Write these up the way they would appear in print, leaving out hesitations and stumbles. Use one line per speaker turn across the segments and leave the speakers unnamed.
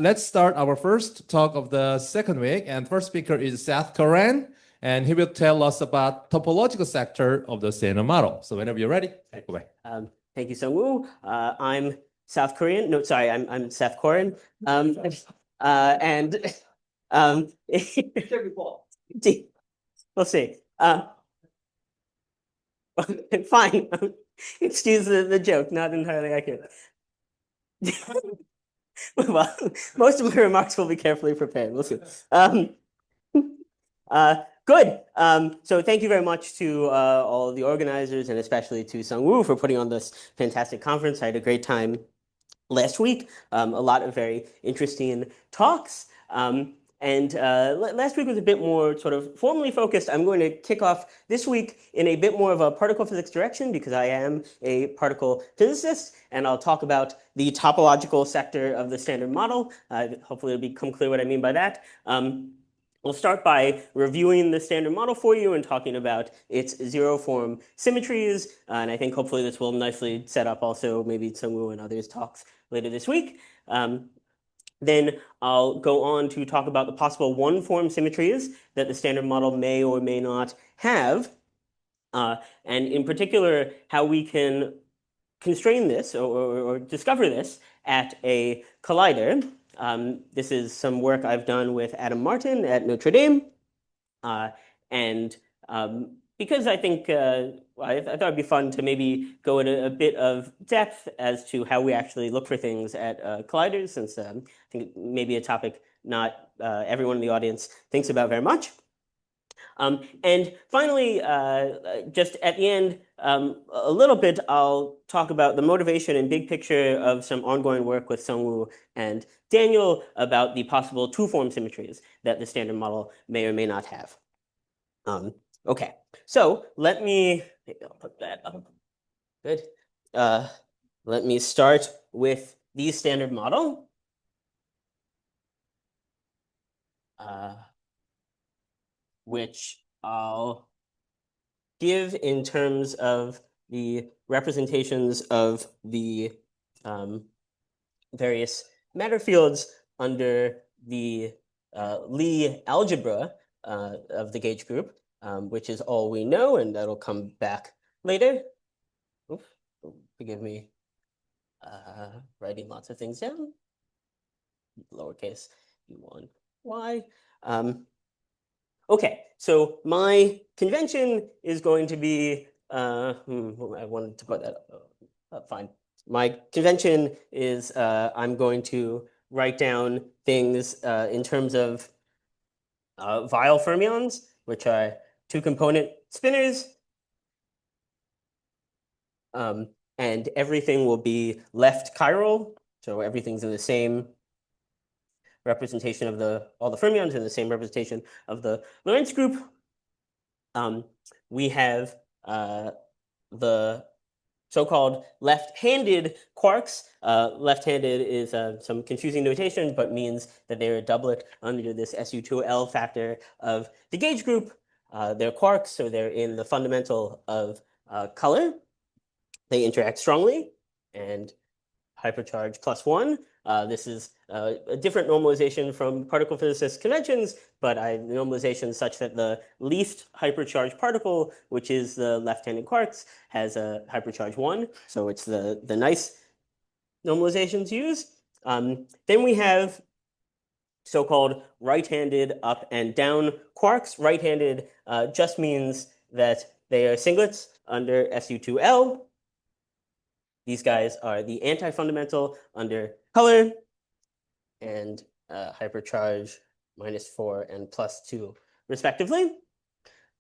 Let's start our first talk of the second week, and first speaker is Seth Koren, and he will tell us about topological sector of the standard model. So whenever you're ready, take away.
Thank you, Sung-woo. I'm South Korean. No, sorry, I'm Seth Koren. And we'll see. Fine. Excuse the joke, not entirely accurate. Well, most of my remarks will be carefully prepared. We'll see. Good. So thank you very much to all of the organizers and especially to Sung-woo for putting on this fantastic conference. I had a great time last week. A lot of very interesting talks. And last week was a bit more sort of formally focused. I'm going to kick off this week in a bit more of a particle physics direction because I am a particle physicist, and I'll talk about the topological sector of the standard model. Hopefully it'll become clear what I mean by that. We'll start by reviewing the standard model for you and talking about its zero-form symmetries. And I think hopefully this will nicely set up also maybe Sung-woo and others' talks later this week. Then I'll go on to talk about the possible one-form symmetries that the standard model may or may not have. And in particular, how we can constrain this or discover this at a collider. This is some work I've done with Adam Martin at Notre Dame. And because I think I thought it'd be fun to maybe go into a bit of depth as to how we actually look for things at colliders, since I think it may be a topic not everyone in the audience thinks about very much. And finally, just at the end, a little bit, I'll talk about the motivation and big picture of some ongoing work with Sung-woo and Daniel about the possible two-form symmetries that the standard model may or may not have. Okay, so let me, maybe I'll put that up. Good. Let me start with the standard model. Which I'll give in terms of the representations of the various matter fields under the Lie algebra of the gauge group, which is all we know, and that'll come back later. Oops, forgive me, writing lots of things down. Lowercase u1 y. Okay, so my convention is going to be, I wanted to put that up, fine. My convention is I'm going to write down things in terms of Weyl fermions, which are two-component spinors. And everything will be left chiral, so everything's in the same representation of all the fermions in the same representation of the Lorentz group. We have the so-called left-handed quarks. Left-handed is some confusing notation, but means that they're a doublet under this SU2L factor of the gauge group. They're quarks, so they're in the fundamental of color. They interact strongly, and hypercharge +1. This is a different normalization from particle physicist conventions, but normalization such that the least hypercharged particle, which is the left-handed quarks, has a hypercharge 1. So it's the nice normalization to use. Then we have so-called right-handed up and down quarks. Right-handed just means that they are singlets under SU2L. These guys are the anti-fundamental under color, and hypercharge -4 and +2, respectively.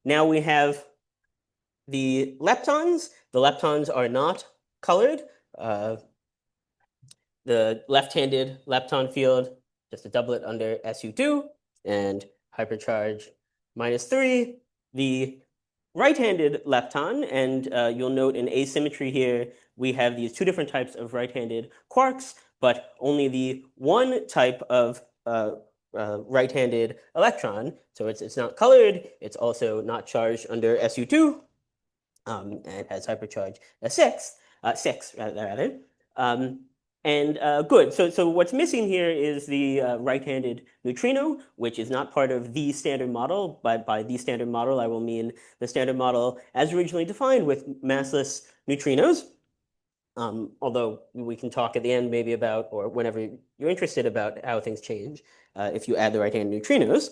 Now we have the leptons. The leptons are not colored. The left-handed lepton field, just a doublet under SU2, and hypercharge -3. The right-handed lepton, and you'll note an asymmetry here. We have these two different types of right-handed quarks, but only the one type of right-handed electron. So it's not colored. It's also not charged under SU2. It has hypercharge 6, rather. And good. So what's missing here is the right-handed neutrino, which is not part of the standard model. But by the standard model, I will mean the standard model as originally defined with massless neutrinos. Although we can talk at the end maybe about, or whenever you're interested, about how things change if you add the right-hand neutrinos.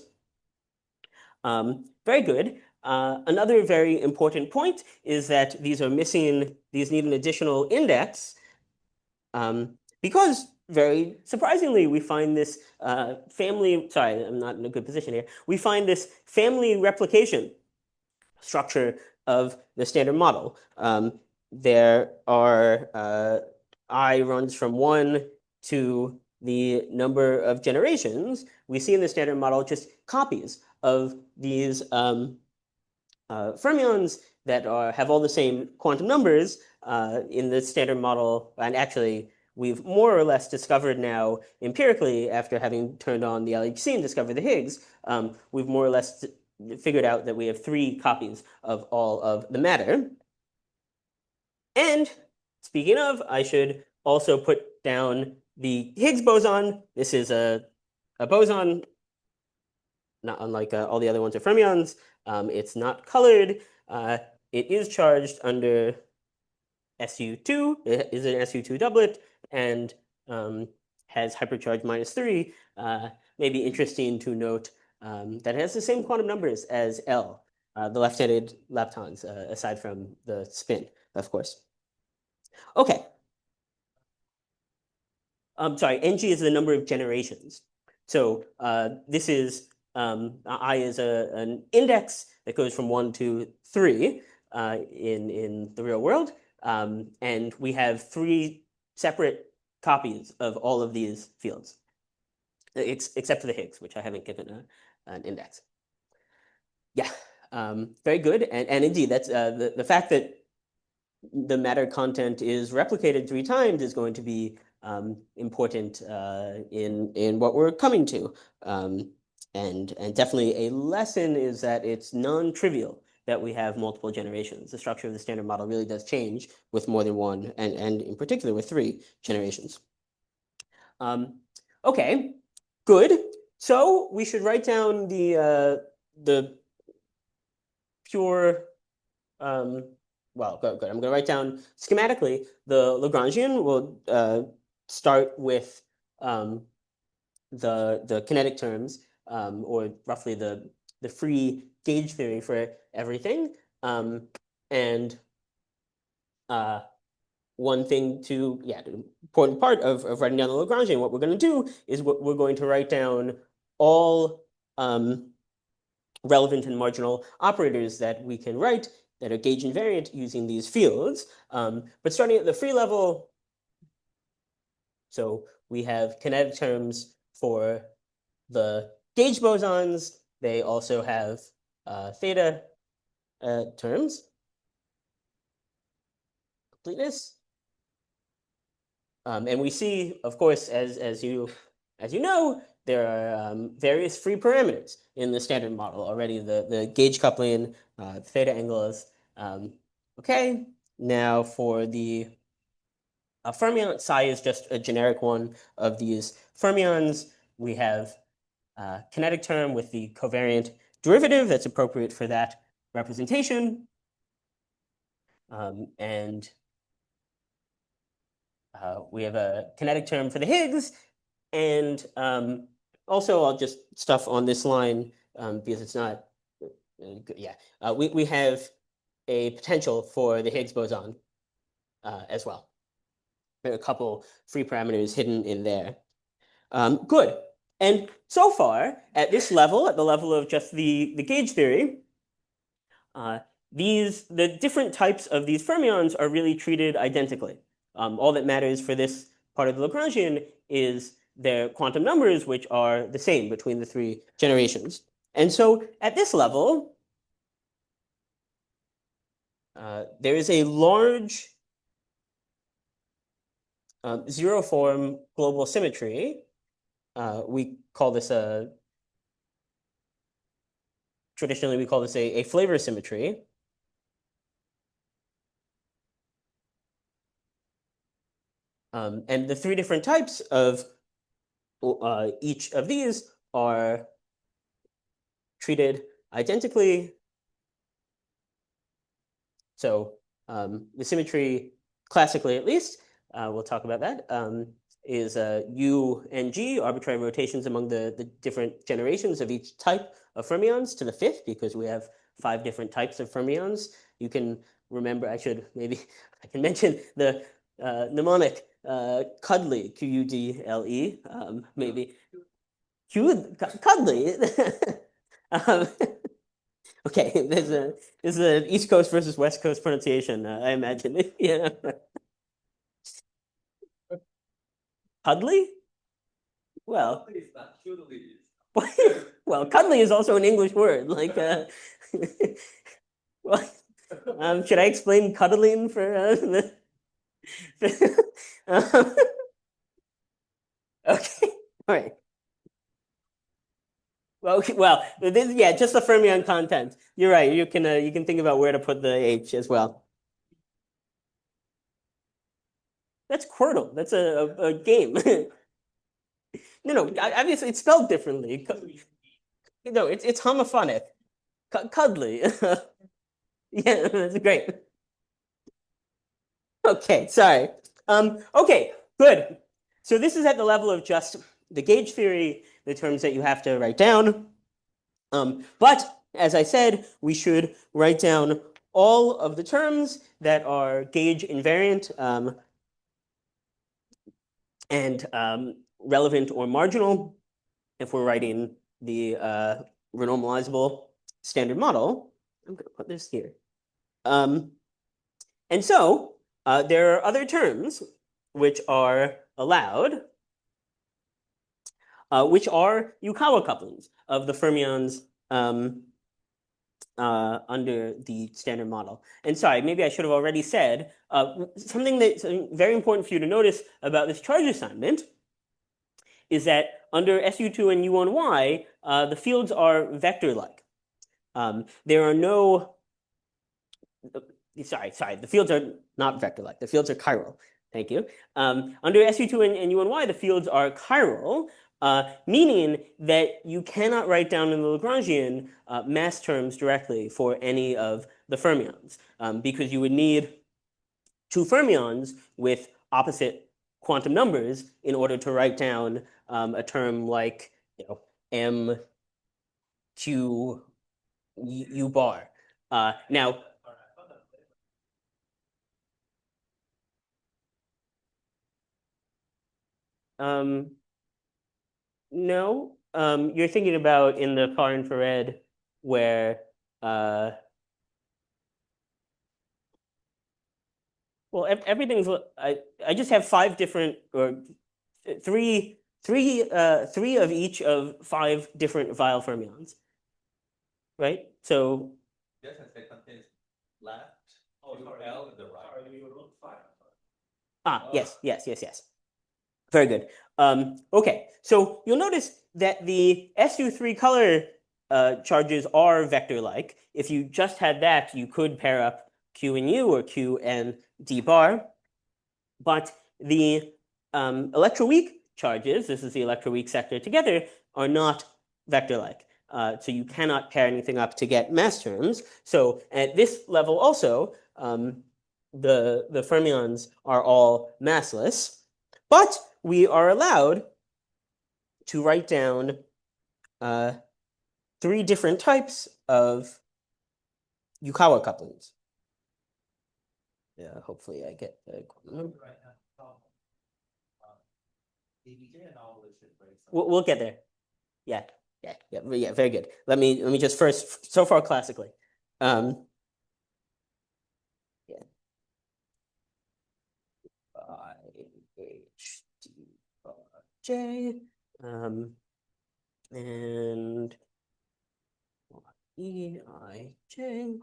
Very good. Another very important point is that these are missing, these need an additional index because very surprisingly, we find this family, sorry, I'm not in a good position here. We find this family replication structure of the standard model. There are I runs from 1 to the number of generations. We see in the standard model just copies of these fermions that have all the same quantum numbers in the standard model. And actually, we've more or less discovered now empirically, after having turned on the LHC and discovered the Higgs, we've more or less figured out that we have 3 copies of all of the matter. And speaking of, I should also put down the Higgs boson. This is a boson, not unlike all the other ones are fermions. It's not colored. It is charged under SU2. It is an SU2 doublet and has hypercharge -3. Maybe interesting to note that it has the same quantum numbers as L, the left-handed leptons, aside from the spin, of course. Okay. Sorry, ng is the number of generations. So this is, I is an index that goes from 1 to 3 in the real world. And we have 3 separate copies of all of these fields, except for the Higgs, which I haven't given an index. Yeah, very good. And indeed, that's the fact that the matter content is replicated 3 times is going to be important in what we're coming to. And definitely a lesson is that it's non-trivial that we have multiple generations. The structure of the standard model really does change with more than 1, and in particular with 3 generations. Okay, good. So we should write down the pure, well, good. I'm going to write down schematically the Lagrangian. We'll start with the kinetic terms, or roughly the free gauge theory for everything. And one thing to, the important part of writing down the Lagrangian, what we're going to do is we're going to write down all relevant and marginal operators that we can write that are gauge invariant using these fields. But starting at the free level, so we have kinetic terms for the gauge bosons. They also have theta terms. Completeness. And we see, of course, as you know, there are various free parameters in the standard model already. The gauge coupling, theta angles. Okay, now for the fermion, psi is just a generic one of these fermions. We have kinetic term with the covariant derivative that's appropriate for that representation. And we have a kinetic term for the Higgs. And also, I'll just stuff on this line because it's not, we have a potential for the Higgs boson as well. There are a couple free parameters hidden in there. Good. And so far, at this level, at the level of just the gauge theory, the different types of these fermions are really treated identically. All that matters for this part of the Lagrangian is their quantum numbers, which are the same between the 3 generations. And so at this level, there is a large zero form global symmetry. We call this traditionally we call this a flavor symmetry. And the three different types of each of these are treated identically. So the symmetry, classically at least, we'll talk about that, is U and G, arbitrary rotations among the different generations of each type of fermions to the fifth, because we have 5 different types of fermions. You can remember, I can mention the mnemonic cuddly, Q-U-D-L-E, maybe. Cuddly. Okay, this is an East Coast versus West Coast pronunciation, I imagine. Yeah. Cuddly? Well, well, cuddly is also an English word. Like, well, should I explain cuddling for um, okay, all right. Well, yeah, just the fermion content. You're right. You can think about where to put the H as well. That's Quirtle. That's a game. No, obviously it's spelled differently. No, it's homophonic. Cuddly. Yeah, that's great. Okay, sorry. Okay, good. So this is at the level of just the gauge theory, the terms that you have to write down. But as I said, we should write down all of the terms that are gauge invariant and relevant or marginal if we're writing the renormalizable standard model. I'm going to put this here. And so there are other terms which are allowed, which are Yukawa couplings of the fermions under the standard model. And sorry, maybe I should have already said, something that's very important for you to notice about this charge assignment is that under SU2 and U1Y, the fields are vector-like. There are no, sorry, the fields are not vector-like. The fields are chiral. Thank you. Under SU2 and U1Y, the fields are chiral, meaning that you cannot write down in the Lagrangian mass terms directly for any of the fermions, because you would need 2 fermions with opposite quantum numbers in order to write down a term like, M Q U bar. Now, no, you're thinking about in the far infrared where, well, everything's, I just have 5 different, or three of each of 5 different Weyl fermions, right? So
Yes, it contains left, L, and the right.
yes. Very good. Okay, so you'll notice that the SU3 color charges are vector-like. If you just had that, you could pair up Q and U or Q and D bar. But the electroweak charges, this is the electroweak sector together, are not vector-like. So you cannot pair anything up to get mass terms. So at this level also, the fermions are all massless. But we are allowed to write down 3 different types of Yukawa couplings. Yeah, hopefully I get the. We'll get there. Yeah, very good. Let me just first, so far classically. Yeah. H D J and E I J.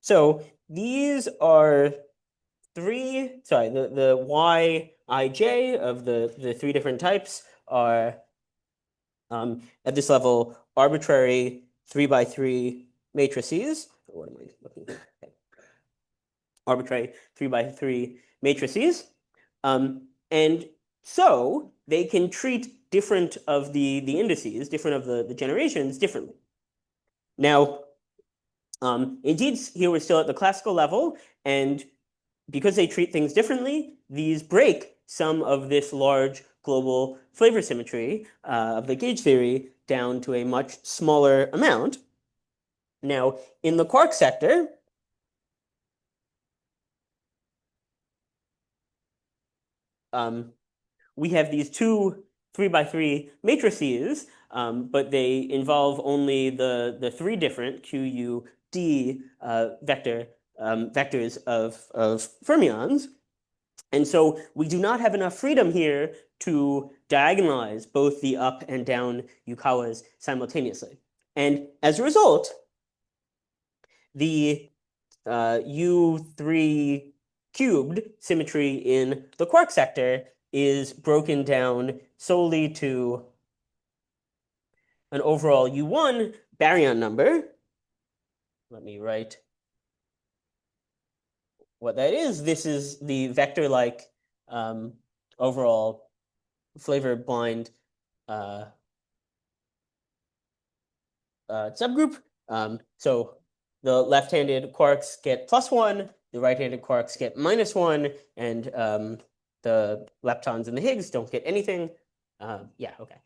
So these are 3, sorry, the Y I J of the 3 different types are at this level arbitrary 3x3 matrices. What am I looking for? Okay. Arbitrary 3x3 matrices. And so they can treat different of the indices, different of the generations differently. Now, indeed, here we're still at the classical level, and because they treat things differently, these break some of this large global flavor symmetry of the gauge theory down to a much smaller amount. Now, in the quark sector, we have these two 3x3 matrices, but they involve only the three different QUD vectors of fermions. And so we do not have enough freedom here to diagonalize both the up and down Yukawas simultaneously. And as a result, the U3 cubed symmetry in the quark sector is broken down solely to an overall U1 baryon number. Let me write what that is. This is the vector-like overall flavor blind subgroup. So the left-handed quarks get +1, the right-handed quarks get -1, and the leptons and the Higgs don't get anything. Yeah, okay.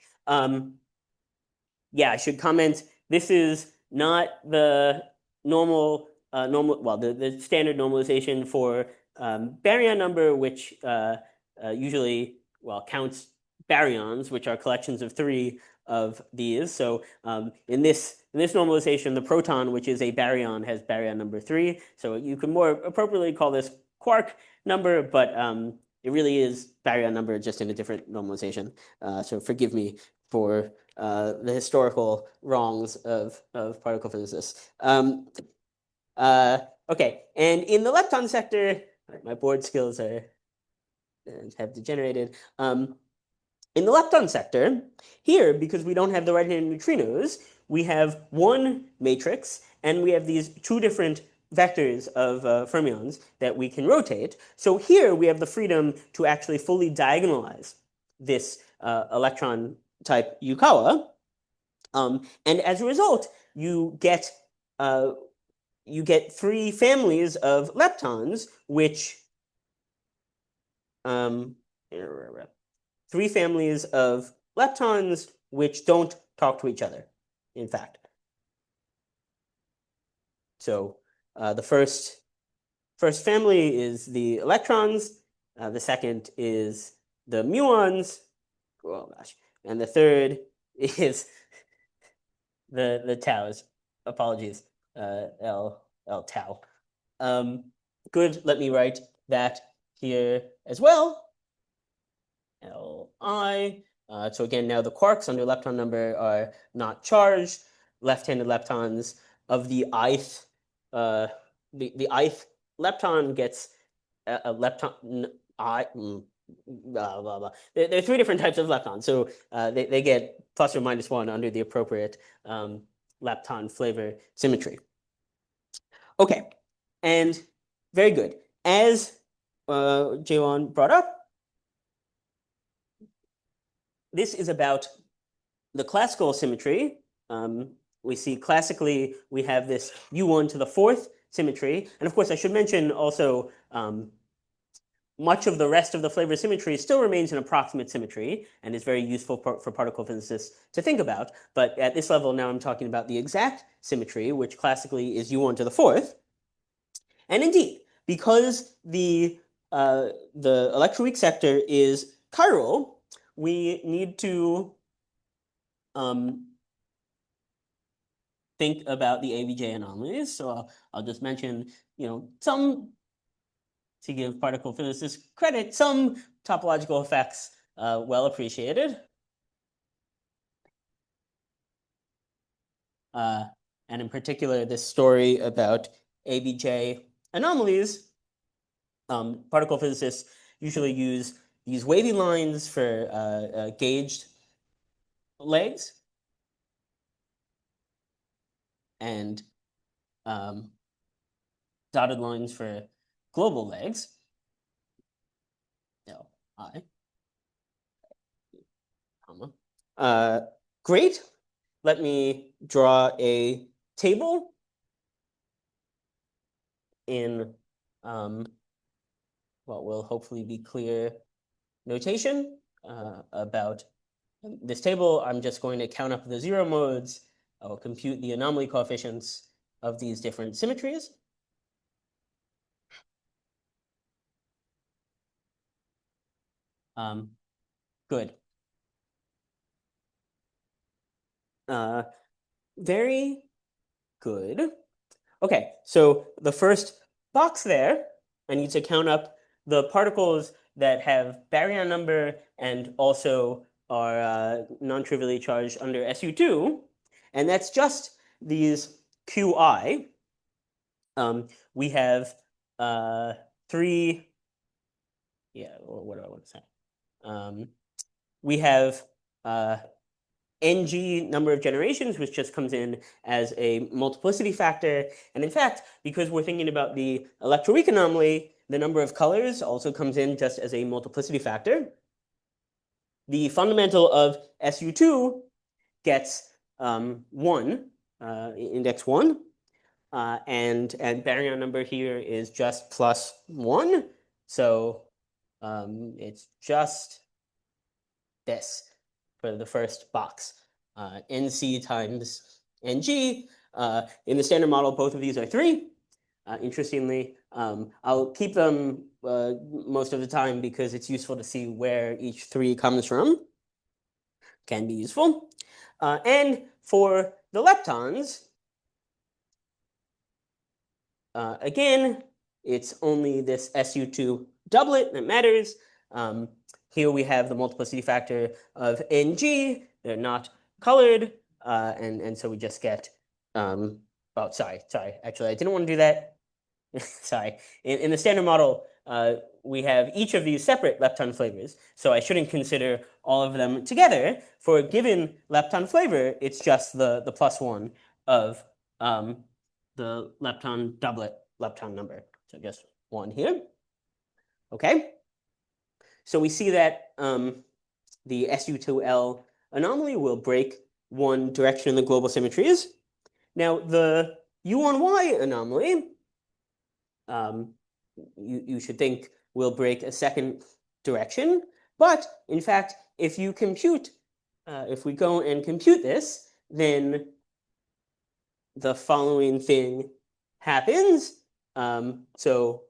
Yeah, I should comment, this is not the normal, the standard normalization for baryon number, which usually, counts baryons, which are collections of 3 of these. So in this normalization, the proton, which is a baryon, has baryon number 3. So you can more appropriately call this quark number, but it really is baryon number, just in a different normalization. So forgive me for the historical wrongs of particle physicists. Okay, and in the lepton sector, my board skills have degenerated. In the lepton sector, here, because we don't have the right-handed neutrinos, we have one matrix, and we have these two different vectors of fermions that we can rotate. So here we have the freedom to actually fully diagonalize this electron type Yukawa. And as a result, you get 3 families of leptons, which 3 families of leptons which don't talk to each other, in fact. So the first family is the electrons, the second is the muons, oh gosh, and the third is the taus. Apologies, L tau. Good, let me write that here as well. Li. So again, now the quarks under lepton number are not charged. Left-handed leptons of the ith, the ith lepton gets a lepton blah, blah, blah. There are 3 different types of leptons, so they get plus or minus 1 under the appropriate lepton flavor symmetry. Okay, and very good. As Jaewon brought up, this is about the classical symmetry. We see classically we have this U1 to the 4th symmetry. And of course, I should mention also much of the rest of the flavor symmetry still remains an approximate symmetry and is very useful for particle physicists to think about. But at this level now I'm talking about the exact symmetry, which classically is U1 to the 4th. And indeed, because the electroweak sector is chiral, we need to think about the ABJ anomalies. So I'll just mention, some, to give particle physicists credit, some topological effects well appreciated. And in particular, this story about ABJ anomalies, particle physicists usually use these wavy lines for gauged legs and dotted lines for global legs. I, comma. Great. Let me draw a table in what will hopefully be clear notation about this table. I'm just going to count up the zero modes. I'll compute the anomaly coefficients of these different symmetries. Good. Very good. Okay, so the first box there, I need to count up the particles that have baryon number and also are non-trivially charged under SU2, and that's just these Qi. We have three, yeah, what do I want to say? We have ng number of generations, which just comes in as a multiplicity factor. And in fact, because we're thinking about the electroweak anomaly, the number of colors also comes in just as a multiplicity factor. The fundamental of SU2 gets 1, index 1, and baryon number here is just plus 1. So it's just this for the first box, NC times NG. In the standard model, both of these are 3. Interestingly, I'll keep them most of the time because it's useful to see where each 3 comes from. Can be useful. And for the leptons, again, it's only this SU2 doublet that matters. Here we have the multiplicity factor of Ng. They're not colored, and so we just get, oh, sorry. Actually, I didn't want to do that. Sorry. In the standard model, we have each of these separate lepton flavors, so I shouldn't consider all of them together. For a given lepton flavor, it's just the plus 1 of the lepton doublet lepton number. So just 1 here. Okay. So we see that the SU2L anomaly will break one direction in the global symmetries. Now, the U1Y anomaly, you should think will break a second direction. But in fact, if you compute, if we go and compute this, then the following thing happens. So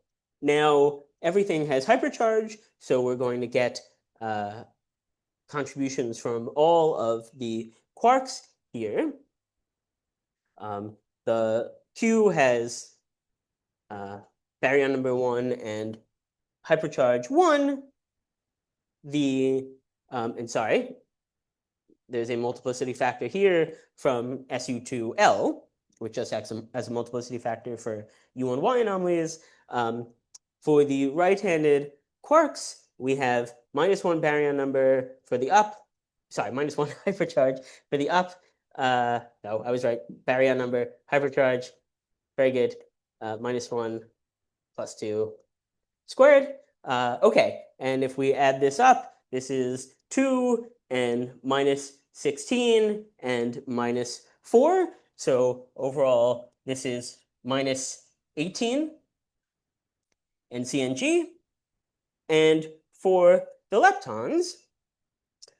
now everything has hypercharge, so we're going to get contributions from all of the quarks here. The Q has baryon number 1 and hypercharge 1. And sorry, there's a multiplicity factor here from SU2L, which just acts as a multiplicity factor for U1Y anomalies. For the right-handed quarks, we have -1 baryon number for the up. Sorry, -1 hypercharge for the up. No, I was right. Baryon number, hypercharge. Very good. -1 plus 2 squared. Okay, and if we add this up, this is 2 and -16 and -4. So overall, this is -18 NCNG. And for the leptons,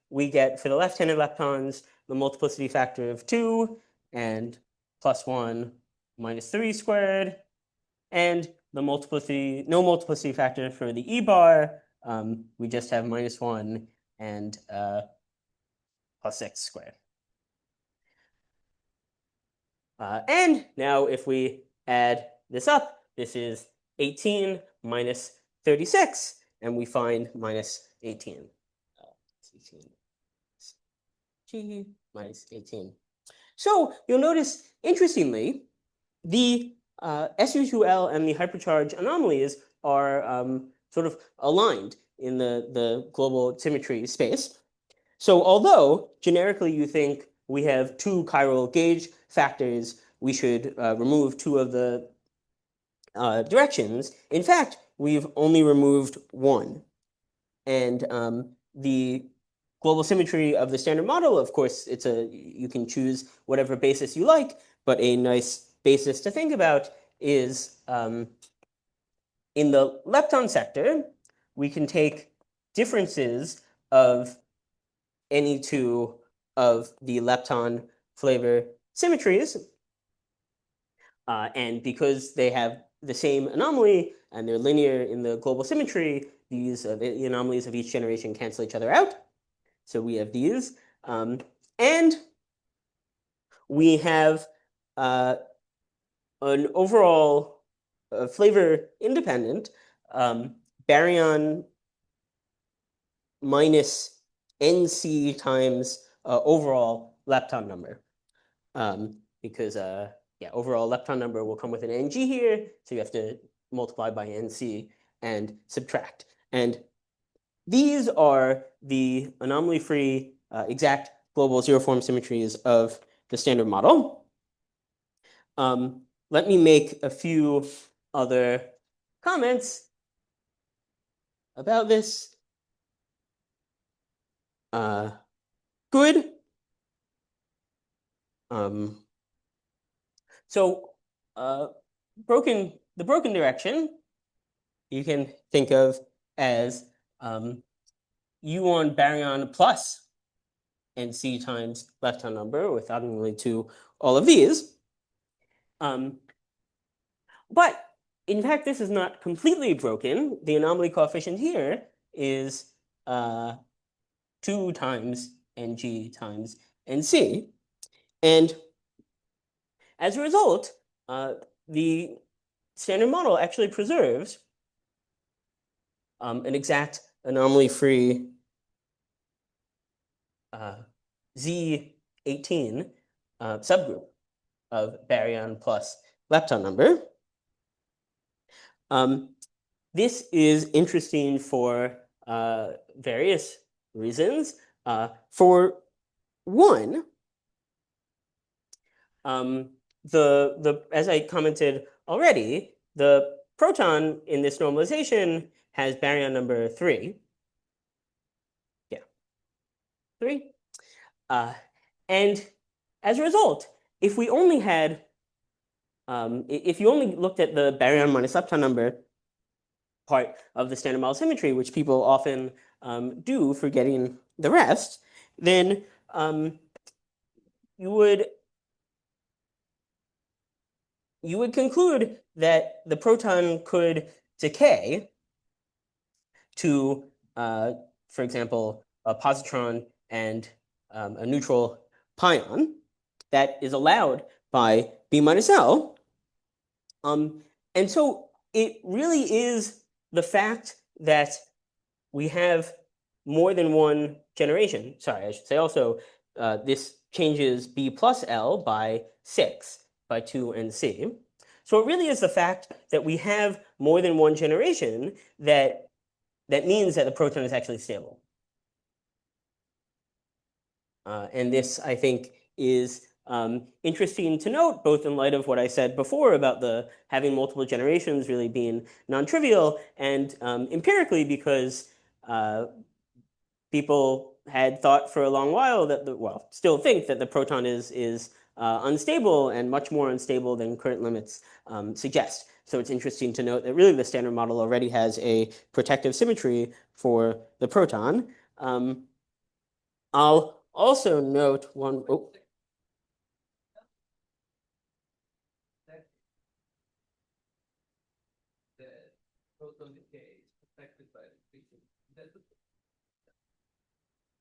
we get, for the left-handed leptons, the multiplicity factor of 2 and +1 -3 squared. And the multiplicity, no multiplicity factor for the E bar. We just have -1 and +6 squared. And now if we add this up, this is 18 minus 36, and we find -18. 18 G minus 18. So you'll notice, interestingly, the SU2L and the hypercharge anomalies are sort of aligned in the global symmetry space. So although generically you think we have 2 chiral gauge factors, we should remove 2 of the directions. In fact, we've only removed 1. And the global symmetry of the standard model, of course, you can choose whatever basis you like, but a nice basis to think about is in the lepton sector, we can take differences of any two of the lepton flavor symmetries. And because they have the same anomaly and they're linear in the global symmetry, the anomalies of each generation cancel each other out. So we have these. And we have an overall flavor independent baryon minus NC times overall lepton number. Because overall lepton number will come with an NG here, so you have to multiply by NC and subtract. And these are the anomaly-free exact global zero-form symmetries of the standard model. Let me make a few other comments about this. Good. So the broken direction you can think of as U1 baryon plus NC times lepton number without going to all of these. But in fact, this is not completely broken. The anomaly coefficient here is 2 times NG times NC. And as a result, the standard model actually preserves an exact anomaly-free Z18 subgroup of baryon plus lepton number. This is interesting for various reasons. For one, as I commented already, the proton in this normalization has baryon number 3. Yeah, 3. And as a result, if we only had, if you only looked at the baryon minus lepton number part of the standard model symmetry, which people often do, forgetting the rest, then you would conclude that the proton could decay to, for example, a positron and a neutral pion that is allowed by B minus L. And so it really is the fact that we have more than one generation. Sorry, I should say also, this changes B plus L by 6, by 2 and C. So it really is the fact that we have more than one generation that means that the proton is actually stable. And this, I think, is interesting to note, both in light of what I said before about the having multiple generations really being non-trivial, and empirically because people had thought for a long while that still think that the proton is unstable and much more unstable than current limits suggest. So it's interesting to note that really the standard model already has a protective symmetry for the proton. I'll also note one. Oh.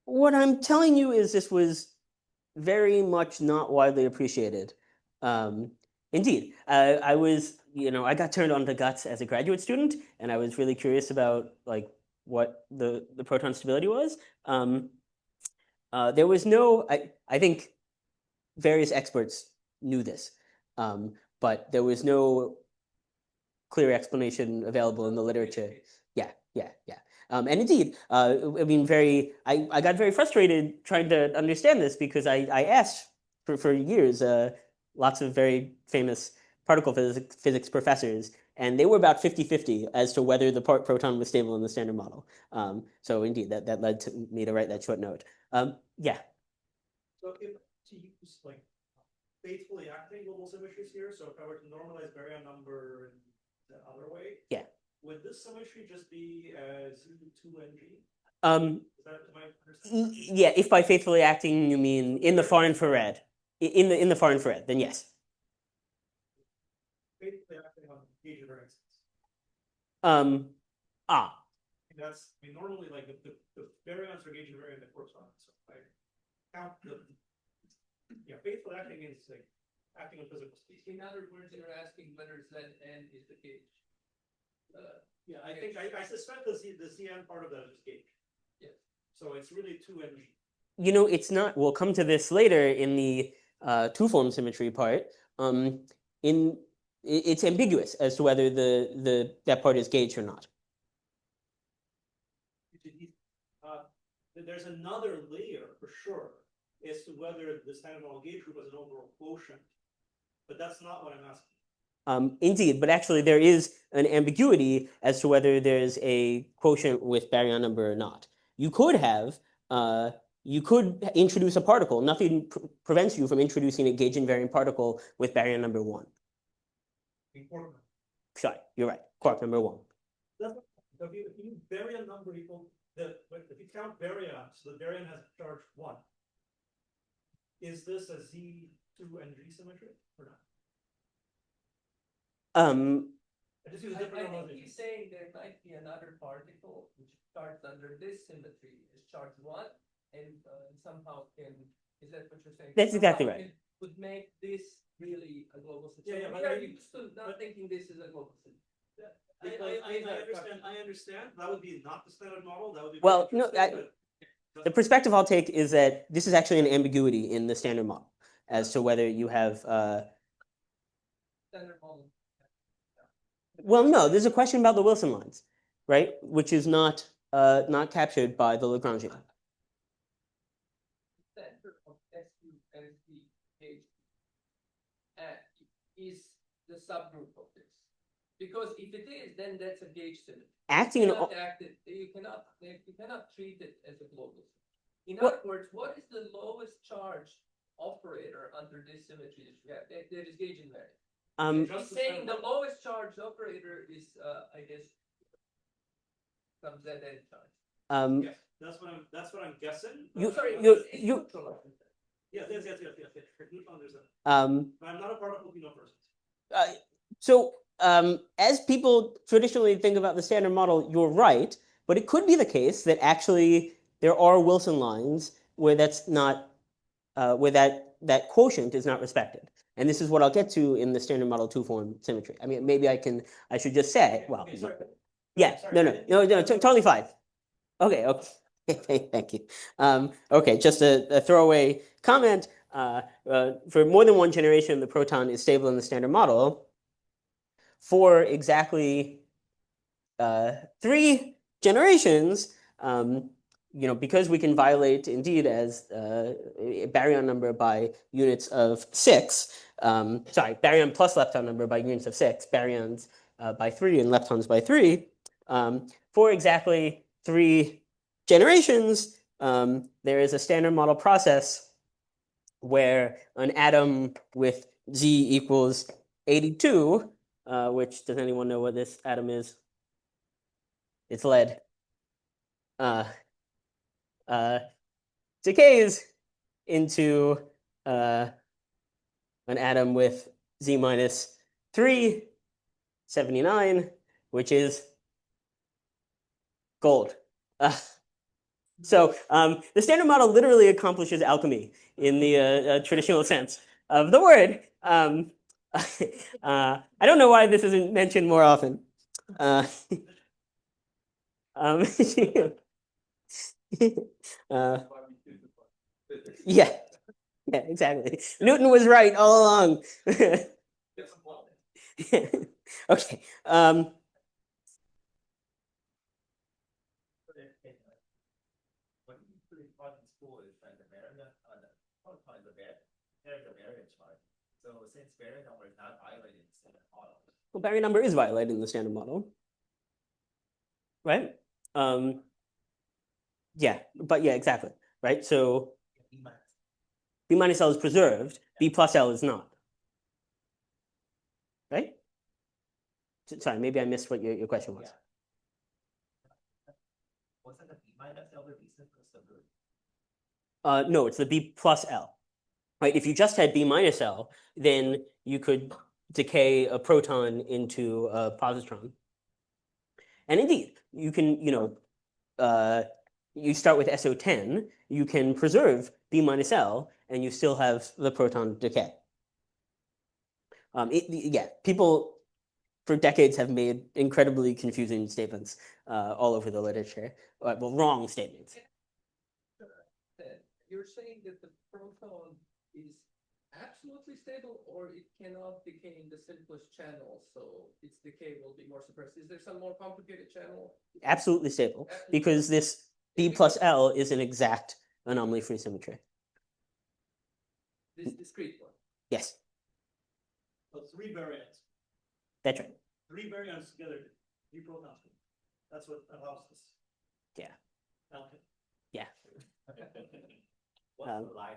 What I'm telling you is this was very much not widely appreciated. Indeed, I was, I got turned on to guts as a graduate student, and I was really curious about like what the proton stability was. There was no, I think various experts knew this, but there was no clear explanation available in the literature. Yeah. And indeed, I got very frustrated trying to understand this because I asked for years lots of very famous particle physics professors And they were about 50-50 as to whether the proton was stable in the standard model. So indeed, that led to me to write that short note. Yeah.
So if to use like faithfully acting global symmetries here, so if I were to normalize baryon number in the other way,
Yeah.
would this symmetry just be Z2NG? Is that my understanding?
Yeah, if by faithfully acting you mean in the far infrared, in the far infrared, then yes.
Faithfully acting on gauge invariance. That's, I mean, normally like the baryons are gauge invariant that correspond. So I count the, yeah, faithful acting is like acting on physical space.
In other words, you're asking whether ZN is the gauge.
Yeah, I think I suspect the ZN part of that is gauge.
Yes.
So it's really 2NG.
You know, it's not. We'll come to this later in the two-form symmetry part. It's ambiguous as to whether that part is gauged or not.
There's another layer for sure as to whether the standard model gauge group is an overall quotient, but that's not what I'm asking.
Indeed, but actually there is an ambiguity as to whether there's a quotient with baryon number or not. You could have, you could introduce a particle. Nothing prevents you from introducing a gauge invariant particle with baryon number 1. Sorry, you're right. Quark number 1.
So if you baryon number equal if you count baryons, so the baryon has charge 1. Is this a Z2NG symmetry or not? I just use a different
I think
normalization.
he's saying there might be another particle which starts under this symmetry is charge 1 and somehow is that what you're saying?
That's exactly right.
Would make this really a global system.
Yeah,
we are used to not thinking this is a global system.
I understand. That would be not the standard model. That would be
Well, no, the perspective I'll take is that this is actually an ambiguity in the standard model as to whether you have.
Standard model.
Well, no, there's a question about the Wilson lines, right? Which is not captured by the Lagrangian.
Center of S2 and ST is the subgroup of this. Because if it is, then that's a gauge symmetry.
Acting
you cannot treat it as a global symmetry. In other words, what is the lowest charge operator under this symmetry that you have? That is gauge invariant. He's saying the lowest charge operator is, I guess, some ZN charge.
Yes, that's what I'm guessing.
Yes.
But I'm not a particle person.
So as people traditionally think about the standard model, you're right, but it could be the case that actually there are Wilson lines where that's not, where that quotient is not respected. And this is what I'll get to in the standard model two-form symmetry. I mean, maybe I should just say, well, yeah, no, totally fine. Okay. Thank you. Okay, just a throwaway comment. For more than one generation, the proton is stable in the standard model. For exactly 3 generations, because we can violate indeed as a baryon number by units of 6, baryon plus lepton number by units of 6, baryons by 3 and leptons by 3, for exactly 3 generations, there is a standard model process where an atom with Z equals 82, which, does anyone know what this atom is? It's lead. Decays into an atom with Z minus 379, which is gold. So the standard model literally accomplishes alchemy in the traditional sense of the word. I don't know why this isn't mentioned more often. Yeah, exactly. Newton was right all along. Okay.
So since baryon number is not violated in the standard model,
Well, baryon number is violating the standard model, right? Yeah, but yeah, exactly, right? So B minus L is preserved, B plus L is not, right? Sorry, maybe I missed what your question was.
Wasn't the B minus L the reason for subgroup?
No, it's the B plus L, right? If you just had B minus L, then you could decay a proton into a positron. And indeed, you can, you start with SO10, you can preserve B minus L, and you still have the proton decay. Yeah, people for decades have made incredibly confusing statements all over the literature. Well, wrong statements.
You're saying that the proton is absolutely stable, or it cannot decay in the simplest channel, so its decay will be more suppressed. Is there some more complicated channel?
Absolutely stable, because this B plus L is an exact anomaly-free symmetry.
This discrete one.
Yes,
So 3 baryons.
that's right.
3 baryons together, 3 protons. That's what allows this.
Yeah.
Okay.
Yeah.
What's the line?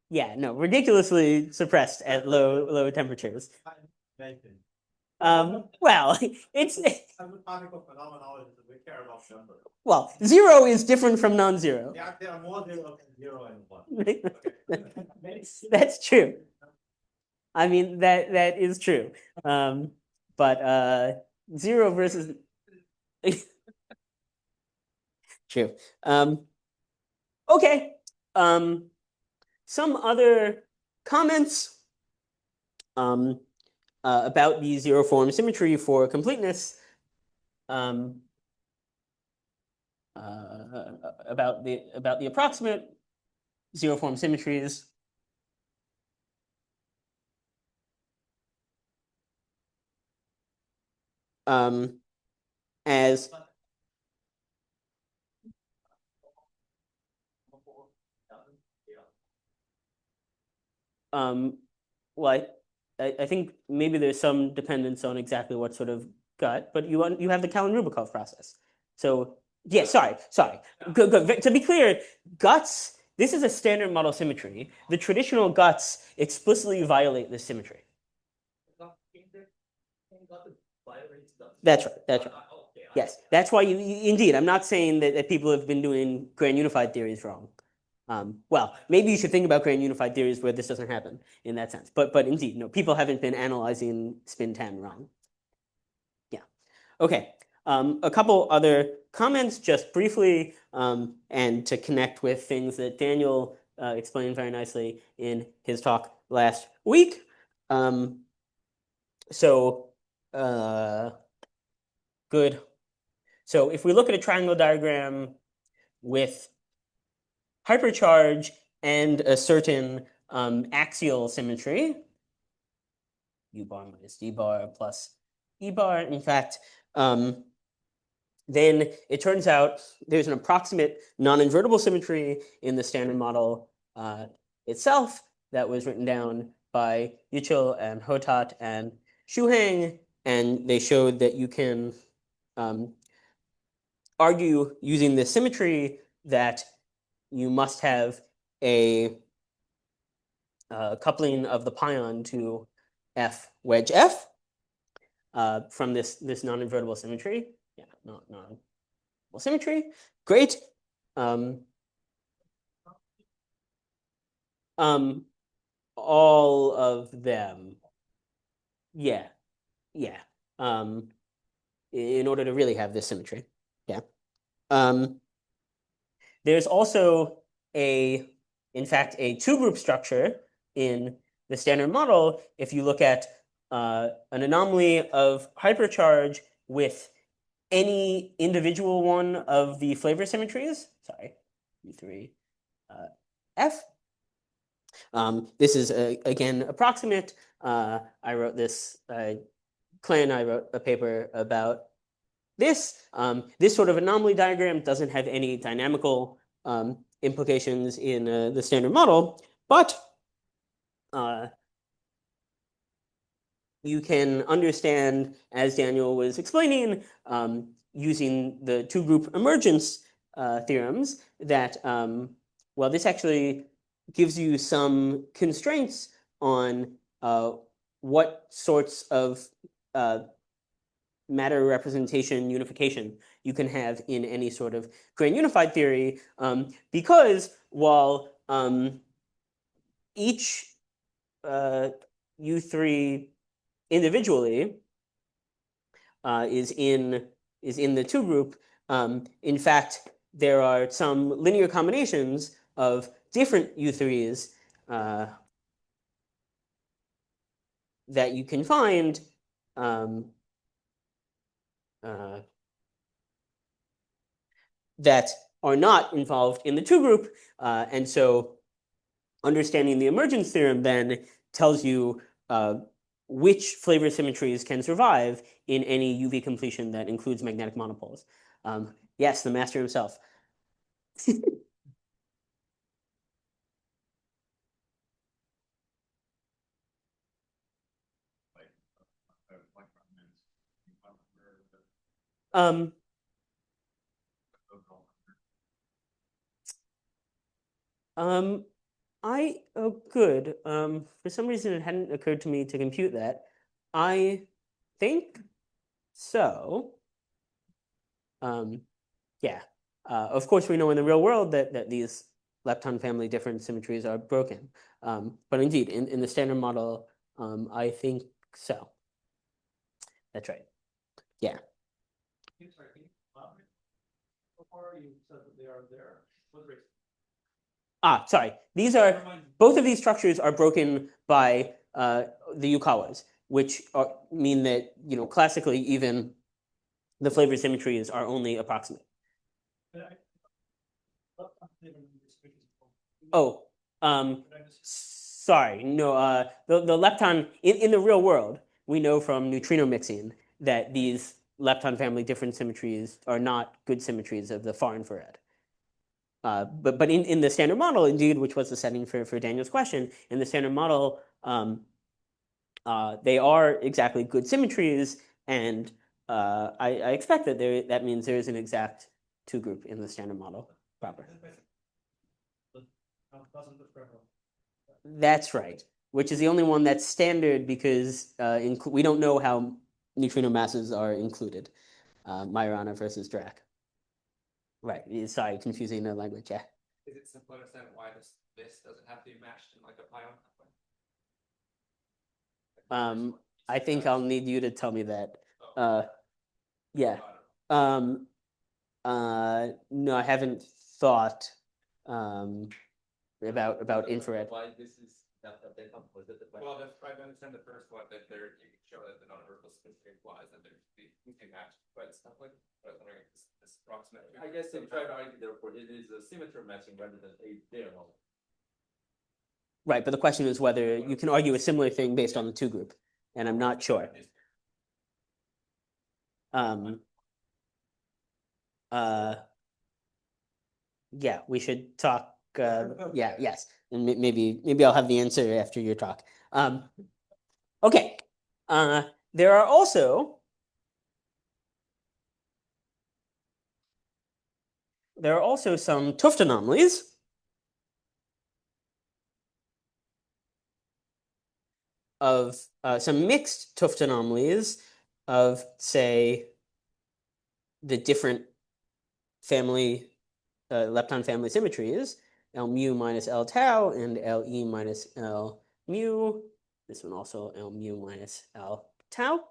Yeah, no, ridiculously suppressed at low temperatures. Well, it's
Topological phenomenology, we care about number.
well, 0 is different from non-zero.
Yeah, there are more zeros than 0 and 1.
That's true. I mean, that is true. But 0 versus true. Okay. Some other comments about the zero form symmetry for completeness. About the approximate zero form symmetries. As well, I think maybe there's some dependence on exactly what sort of gut, but you have the Kalin-Rubikov process. So yeah, sorry. Good. To be clear, guts. This is a standard model symmetry. The traditional guts explicitly violate this symmetry. That's right. Yes, that's why you indeed. I'm not saying that people have been doing grand unified theories wrong. Well, maybe you should think about grand unified theories where this doesn't happen in that sense. But indeed, no, people haven't been analyzing spin 10 wrong. Yeah. Okay. A couple other comments just briefly, and to connect with things that Daniel explained very nicely in his talk last week. Good. So if we look at a triangle diagram with hypercharge and a certain axial symmetry, U bar minus D bar plus E bar, in fact, then it turns out there's an approximate non-invertible symmetry in the standard model itself that was written down by Yücel and Hotat and Shuheng, and they showed that you can argue using this symmetry that you must have a coupling of the pion to F wedge F from this non-invertible symmetry. Yeah, non-invertible symmetry. Great. All of them. Yeah. In order to really have this symmetry. Yeah. There's also in fact, a two-group structure in the standard model if you look at an anomaly of hypercharge with any individual one of the flavor symmetries. Sorry, U3 F. This is, again, approximate. I wrote this, Clay and I wrote a paper about this. This sort of anomaly diagram doesn't have any dynamical implications in the standard model, but you can understand, as Daniel was explaining, using the two-group emergence theorems, that, well, this actually gives you some constraints on what sorts of matter representation unification you can have in any sort of grand unified theory, because while each U3 individually is in the two group, in fact, there are some linear combinations of different U3s that you can find that are not involved in the two group. And so understanding the emergence theorem then tells you which flavor symmetries can survive in any UV completion that includes magnetic monopoles. Yes, the master himself. Oh, good. For some reason, it hadn't occurred to me to compute that. I think so. Yeah. Of course, we know in the real world that these lepton family different symmetries are broken. But indeed, in the standard model, I think so. That's right. Yeah.
Before you said that they are there.
Sorry. Both of these structures are broken by the Yukawas, which mean that, classically, even the flavor symmetries are only approximate. Oh, sorry. No, the lepton, in the real world, we know from neutrino mixing that these lepton family different symmetries are not good symmetries of the far infrared. But in the standard model, indeed, which was the setting for Daniel's question, in the standard model, they are exactly good symmetries, and I expect that that means there is an exact two group in the standard model proper. That's right, which is the only one that's standard because we don't know how neutrino masses are included. Majorana versus Dirac. Right. Sorry, confusing the language. Yeah.
Is it simple to understand why this doesn't have to be matched in like a pion?
I think I'll need you to tell me that. Yeah. No, I haven't thought about infrared.
Why this is not that they come with it? Well, if I understand the first one, that you can show that the non-universal symmetry implies that there's you can match, but it's not like. But I was wondering if this approximate. I guess they try to argue therefore it is a symmetry matching rather than a diagonal.
Right, but the question is whether you can argue a similar thing based on the two group, and I'm not sure. Yeah, we should talk. Yeah, yes, and maybe I'll have the answer after your talk. Okay, there are also some Tuft anomalies of some mixed Tuft anomalies of, say, the different family lepton family symmetries, L mu minus L tau and Le minus L mu. This one also L mu minus L tau.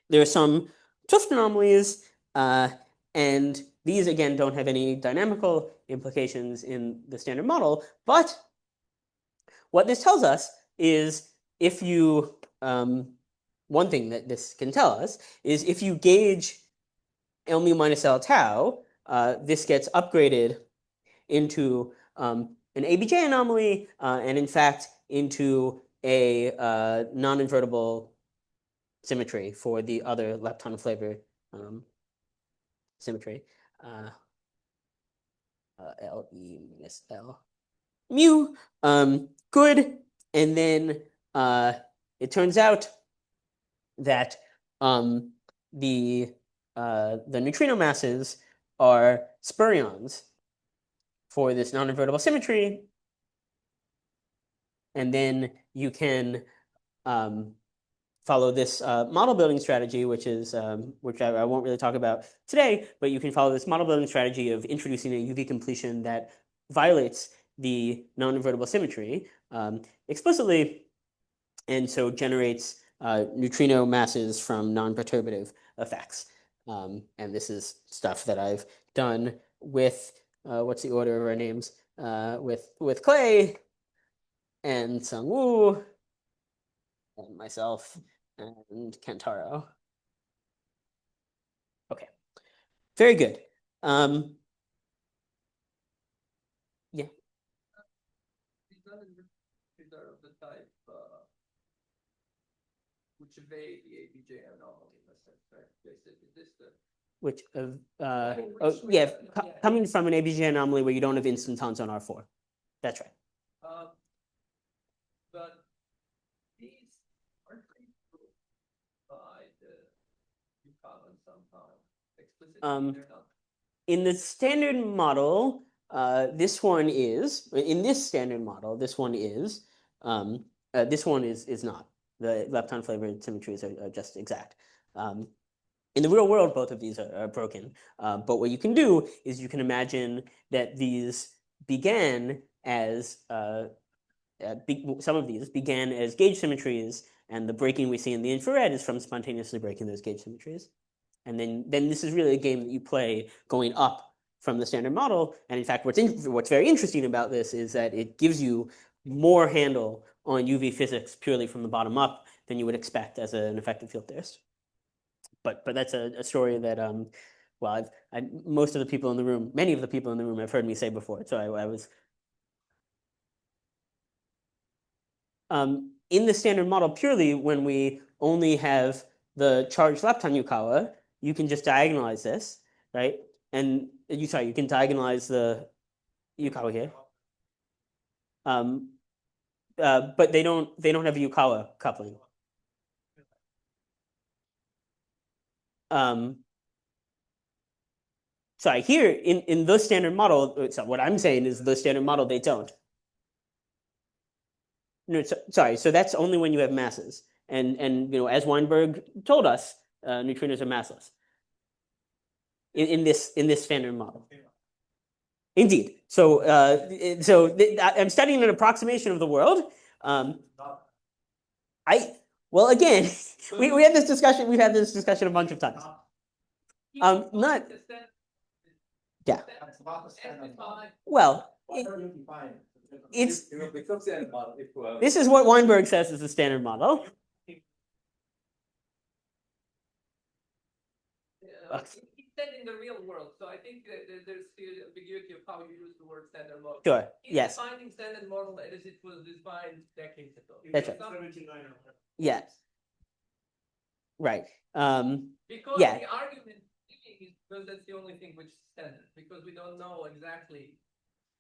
There are some Tuft anomalies, and these again don't have any dynamical implications in the standard model. But what this tells us is if you, one thing that this can tell us is if you gauge L mu minus L tau, this gets upgraded into an ABJ anomaly, and in fact into a non-invertible symmetry for the other lepton flavor symmetry. Le minus L mu. Good. And then it turns out that the neutrino masses are spurions for this non-invertible symmetry, and then you can follow this model building strategy, which is which I won't really talk about today, but you can follow this model building strategy of introducing a UV completion that violates the non-invertible symmetry explicitly, and so generates neutrino masses from non-perturbative effects. And this is stuff that I've done with what's the order of our names? With Clay and Sung Woo and myself and Kentaro. Okay, very good. Yeah.
These non-invertibles are of the type which evade the ABJ anomaly in a sense, right? Is this the
Which of
which
yeah,
yeah.
coming from an ABJ anomaly where you don't have instantons on R4. That's right.
But these aren't proved by the Buchanan somehow explicitly. They're not.
In the standard model, this one is in this standard model. This one is not. The lepton flavored symmetries are just exact. In the real world, both of these are broken. But what you can do is you can imagine that these began as some of these began as gauge symmetries, and the breaking we see in the infrared is from spontaneously breaking those gauge symmetries. And then this is really a game that you play going up from the standard model. And in fact, what's very interesting about this is that it gives you more handle on UV physics purely from the bottom up than you would expect as an effective field theorist. But that's a story that well, most of the people in the room, many of the people in the room have heard me say before. So I was in the standard model purely when we only have the charged lepton Yukawa, you can just diagonalize this, right? And you can diagonalize the Yukawa here. But they don't have Yukawa coupling. Sorry, here in the standard model, so what I'm saying is the standard model, they don't. No, sorry, so that's only when you have masses. And as Weinberg told us, neutrinos are massless. In this standard model. Indeed. So I'm studying an approximation of the world. Well, again, we had this discussion. We've had this discussion a bunch of times. Not. Yeah. Well, it's. This is what Weinberg says is the standard model.
He said in the real world, so I think there's still ambiguity of how you use the word standard model.
Sure.
He's
yes.
defining standard model as it was defined decades ago.
That's right. Yes. Right.
Because
yeah.
the argument is because that's the only thing which is standard, because we don't know exactly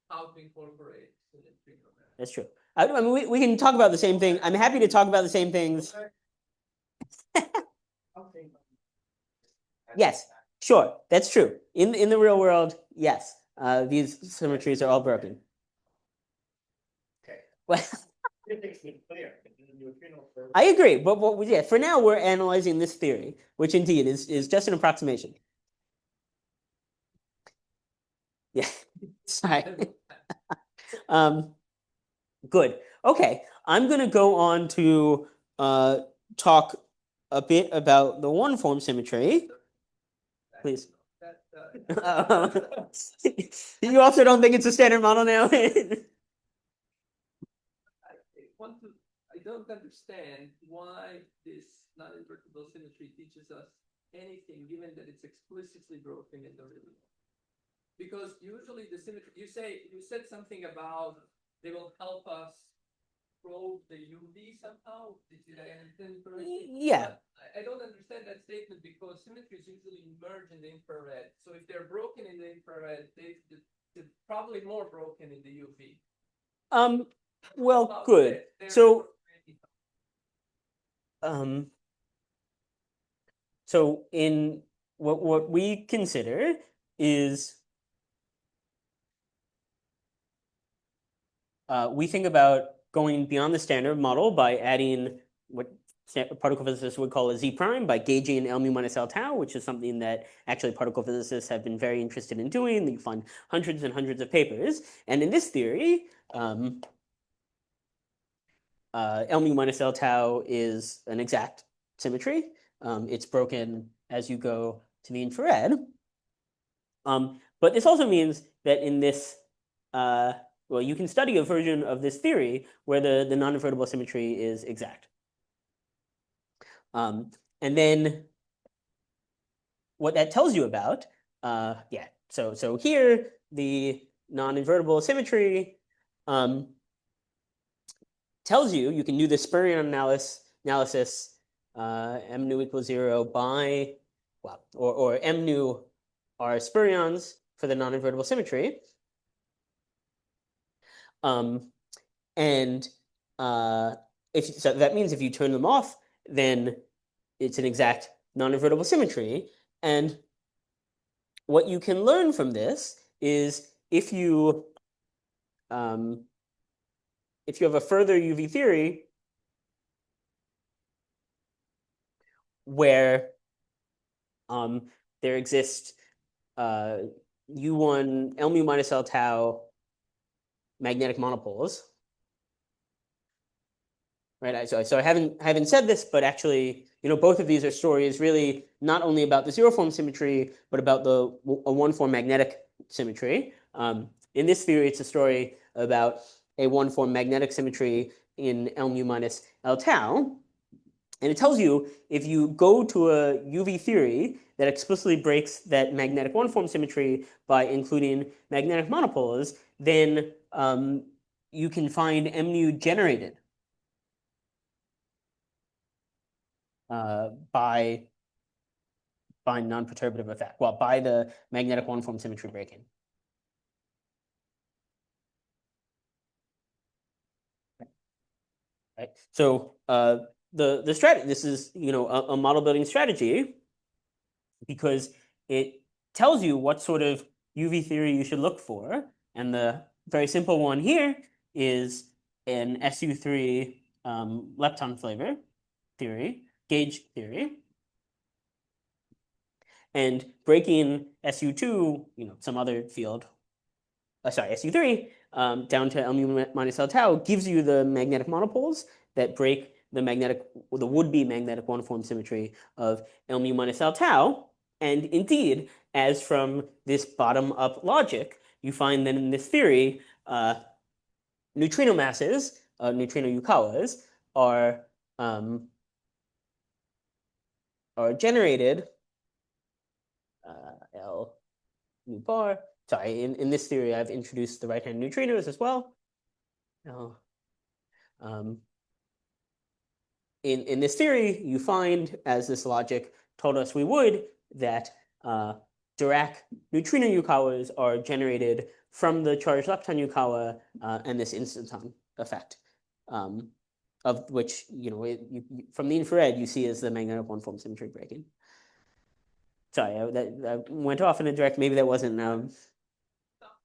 how to incorporate symmetry.
That's true. I mean, we can talk about the same thing. I'm happy to talk about the same things. Yes, sure, that's true. In the real world, yes, these symmetries are all broken.
Okay.
Well,
clear.
I agree, but yeah, for now we're analyzing this theory, which indeed is just an approximation. Yeah, sorry. Good. Okay, I'm gonna go on to talk a bit about the one form symmetry. Please. You also don't think it's a standard model now?
I don't understand why this non-invertible symmetry teaches us anything, given that it's explicitly broken in the real world. Because usually the symmetry, you said something about they will help us probe the UV somehow. Did I understand correctly?
Yeah.
But I don't understand that statement because symmetries usually emerge in the infrared. So if they're broken in the infrared, they're probably more broken in the UV.
Well, good. So, So in what we consider is we think about going beyond the standard model by adding what particle physicists would call a z prime by gauging L mu minus L tau, which is something that actually particle physicists have been very interested in doing. You find hundreds and hundreds of papers. And in this theory, L mu minus L tau is an exact symmetry. It's broken as you go to the infrared. But this also means that in this, well, you can study a version of this theory where the non-invertible symmetry is exact. And then what that tells you about, yeah, so here the non-invertible symmetry tells you can do the spurion analysis m nu equals 0 by, well, or m nu are spurions for the non-invertible symmetry. And so that means if you turn them off, then it's an exact non-invertible symmetry. And what you can learn from this is if you have a further UV theory where there exist U1 L mu minus L tau magnetic monopoles, right? So I haven't said this, but actually, both of these are stories really not only about the zero form symmetry, but about a one form magnetic symmetry. In this theory, it's a story about a one form magnetic symmetry in L mu minus L tau. And it tells you if you go to a UV theory that explicitly breaks that magnetic one form symmetry by including magnetic monopoles, then you can find M nu generated by non-perturbative effect, well, by the magnetic one form symmetry breaking. Right. So the strategy, this is a model building strategy because it tells you what sort of UV theory you should look for, and the very simple one here is an SU3 lepton flavor theory, gauge theory. And breaking SU2, some other field, SU3, down to L mu minus L tau gives you the magnetic monopoles that break the would-be magnetic one-form symmetry of L mu minus L tau. And indeed, as from this bottom-up logic, you find that in this theory, neutrino masses, neutrino Yukawas, are generated L mu bar. Sorry, in this theory, I've introduced the right-hand neutrinos as well. In this theory, you find, as this logic told us we would, that Dirac neutrino Yukawas are generated from the charged lepton Yukawa and this instanton effect, of which, from the infrared, you see as the magnetic one-form symmetry breaking. Sorry, I went off in a direct. Maybe that wasn't.
Sounds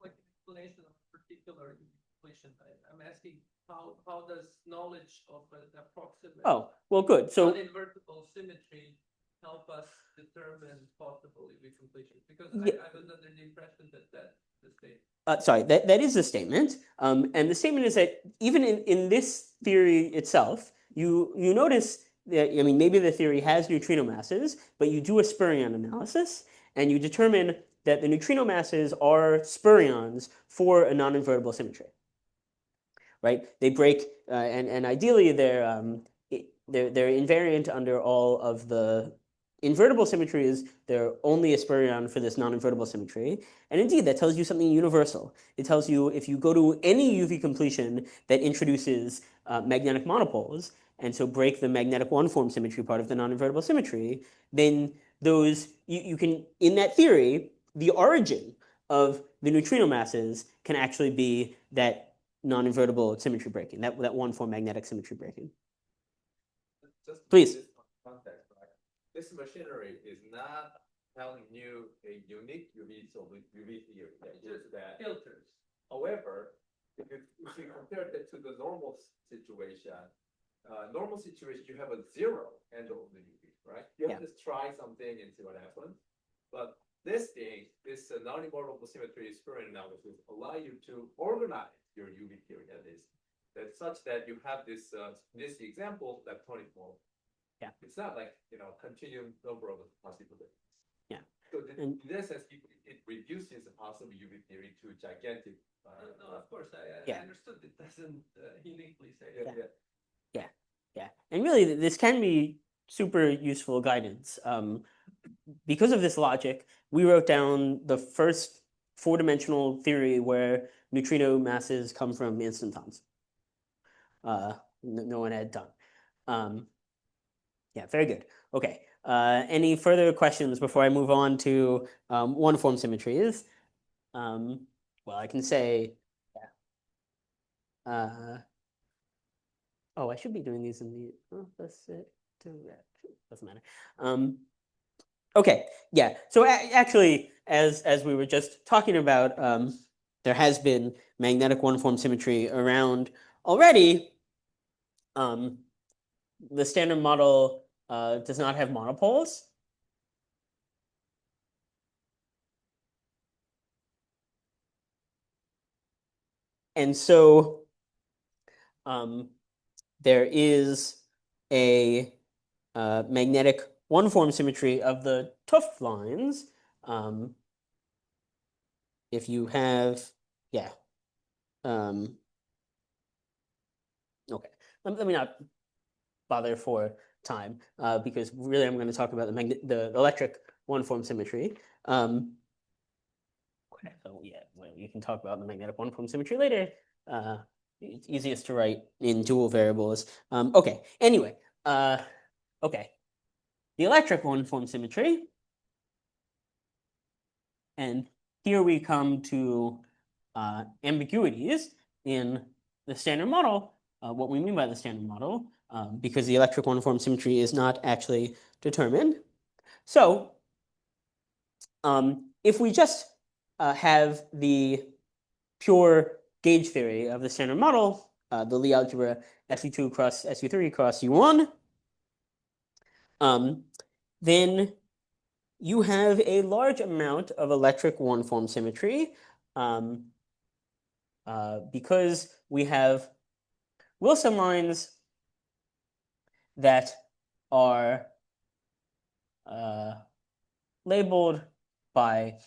like an explanation of particular completion. I'm asking how does knowledge of an approximate?
Oh, well, good. So
non-invertible symmetry help us determine possible UV completion? Because I was under the impression that that's the statement.
Sorry, that is the statement. And the statement is that even in this theory itself, you notice that, maybe the theory has neutrino masses, but you do a spurion analysis, and you determine that the neutrino masses are spurions for a non-invertible symmetry. Right? They break, and ideally they're invariant under all of the invertible symmetries. They're only a spurion for this non-invertible symmetry. And indeed, that tells you something universal. It tells you if you go to any UV completion that introduces magnetic monopoles, and so break the magnetic one-form symmetry part of the non-invertible symmetry, then those, you can, in that theory, the origin of the neutrino masses can actually be that non-invertible symmetry breaking, that one-form magnetic symmetry breaking.
Just
Please.
Context, right? this machinery is not telling you a unique UV theory. It's just that.
Filters.
However, if you compare that to the normal situation, you have a zero handle of the UV, right? You have to try something and see what happens. But this non-immortal symmetry spurious analysis allow you to organize your UV theory, that is, that such that you have this example leptonic mode.
Yeah.
It's not like continuum number of possibilities.
Yeah.
So in that sense, it reduces the possible UV theory to gigantic.
No, of course, I understood it doesn't uniquely say that.
Yeah. And really, this can be super useful guidance. Because of this logic, we wrote down the first four-dimensional theory where neutrino masses come from instantons. No one had done. Yeah, very good. Okay. Any further questions before I move on to one-form symmetries? Well, I can say, oh, I should be doing these in the, oh, that's it. Doesn't matter. Okay, yeah. So actually, as we were just talking about, there has been magnetic one-form symmetry around already. The standard model does not have monopoles. And so there is a magnetic one-form symmetry of the tuft lines. If you have, okay, let me not bother for time because really I'm going to talk about the electric one-form symmetry. Okay, so yeah, well, you can talk about the magnetic one-form symmetry later. It's easiest to write in dual variables. Okay, anyway, okay. The electric one-form symmetry. And here we come to ambiguities in the standard model, what we mean by the standard model, because the electric one-form symmetry is not actually determined. So if we just have the pure gauge theory of the standard model, the Lie algebra SU2 cross SU3 cross U1, then you have a large amount of electric one-form symmetry because we have Wilson lines that are labeled by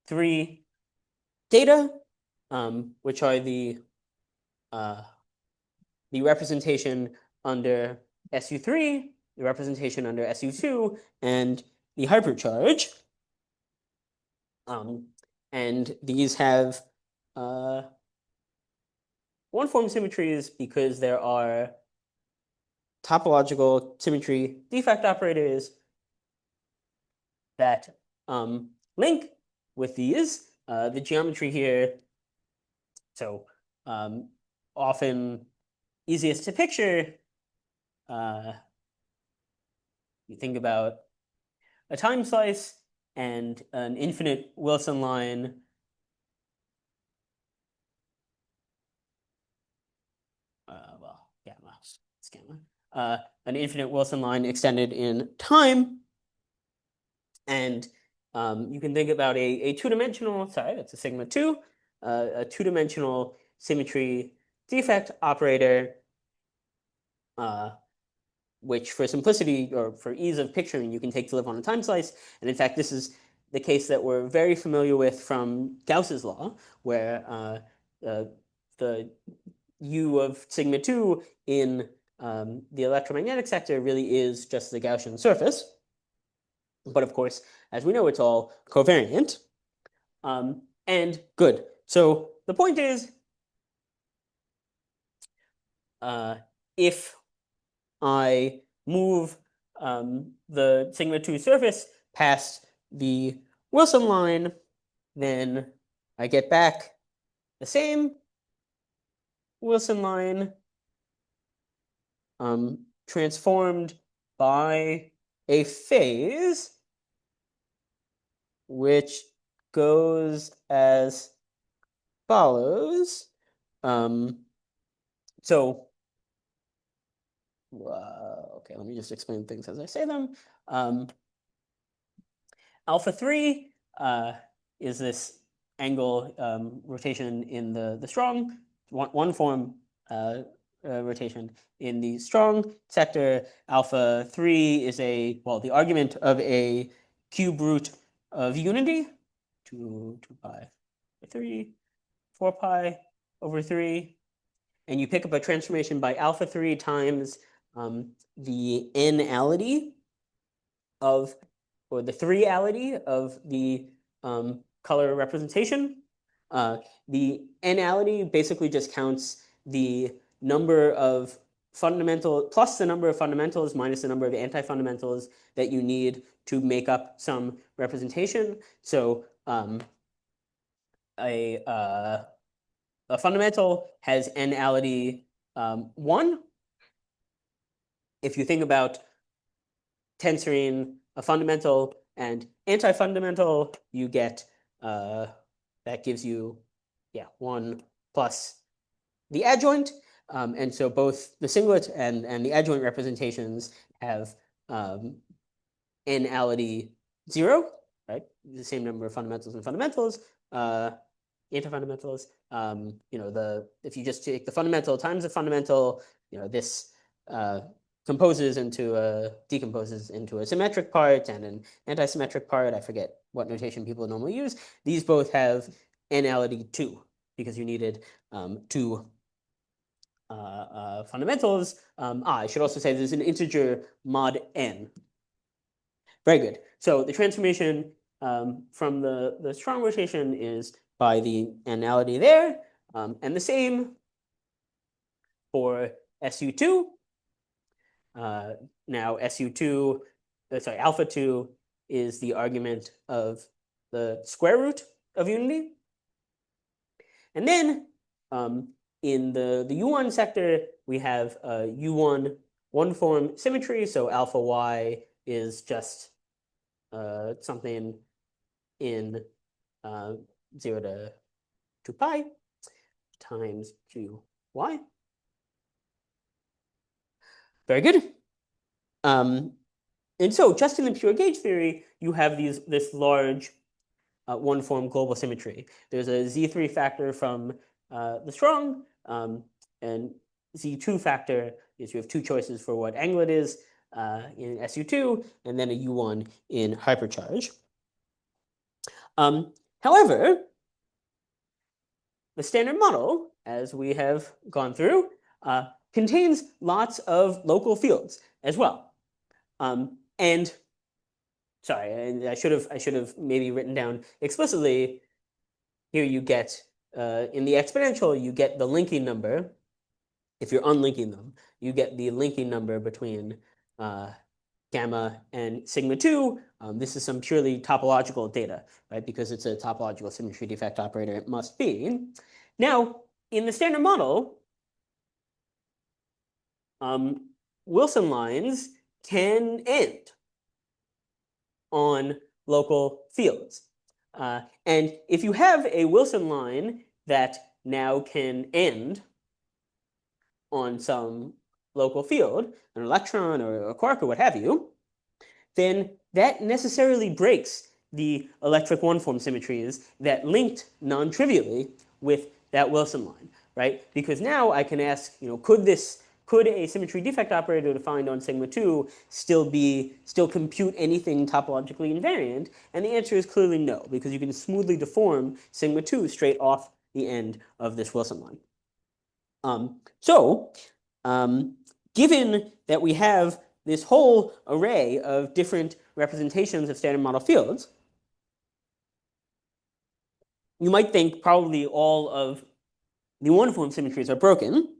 3 data, which are the representation under SU3, the representation under SU2, and the hypercharge. And these have one-form symmetries because there are topological symmetry defect operators that link with these. The geometry here, so often easiest to picture, you think about a time slice and an infinite Wilson line an infinite Wilson line extended in time. And you can think about a two-dimensional, sorry, that's a sigma 2, a two-dimensional symmetry defect operator, which for simplicity or for ease of picturing, you can take to live on a time slice. And in fact, this is the case that we're very familiar with from Gauss's law, where the U of sigma 2 in the electromagnetic sector really is just the Gaussian surface. But of course, as we know, it's all covariant. And good. So the point is, if I move the sigma 2 surface past the Wilson line, then I get back the same Wilson line transformed by a phase which goes as follows. So, okay, let me just explain things as I say them. Alpha 3 is this angle rotation in the strong, one form rotation in the strong sector. Alpha 3 is the argument of a cube root of unity, 2 pi over 3, 4 pi over 3. And you pick up a transformation by alpha 3 times the n-ality of, or the 3-ality of the color representation. The n-ality basically just counts the number of fundamental plus the number of fundamentals minus the number of anti-fundamentals that you need to make up some representation. So a fundamental has n-ality 1. If you think about tensoring a fundamental and anti-fundamental, you get, that gives you, 1 plus the adjoint. And so both the singlet and the adjoint representations have n-ality 0, right? The same number of fundamentals and fundamentals. Anti-fundamentals, if you just take the fundamental times the fundamental, this decomposes into a symmetric part and an anti-symmetric part. I forget what notation people normally use. These both have n-ality 2 because you needed 2 fundamentals. I should also say there's an integer mod n. Very good. So the transformation from the strong rotation is by the n-ality there, and the same for SU2. Now SU2, alpha 2 is the argument of the square root of unity. And then in the U1 sector, we have U1 one-form symmetry. So alpha y is just something in 0 to 2 pi times qy. Very good. And so just in the pure gauge theory, you have this large one-form global symmetry. There's a Z3 factor from the strong, and Z2 factor is you have 2 choices for what angle it is in SU2, and then a U1 in hypercharge. However, the standard model, as we have gone through, contains lots of local fields as well. And sorry, I should have maybe written down explicitly. Here you get in the exponential, you get the linking number. If you're unlinking them, you get the linking number between gamma and sigma 2. This is some purely topological data, right? Because it's a topological symmetry defect operator, it must be. Now, in the standard model, Wilson lines can end on local fields. And if you have a Wilson line that now can end on some local field, an electron or a quark or what have you, then that necessarily breaks the electric one-form symmetries that linked non-trivially with that Wilson line, right? Because now I can ask, could a symmetry defect operator defined on sigma 2 still compute anything topologically invariant? And the answer is clearly no, because you can smoothly deform sigma 2 straight off the end of this Wilson line. Given that we have this whole array of different representations of standard model fields, you might think probably all of the one-form symmetries are broken,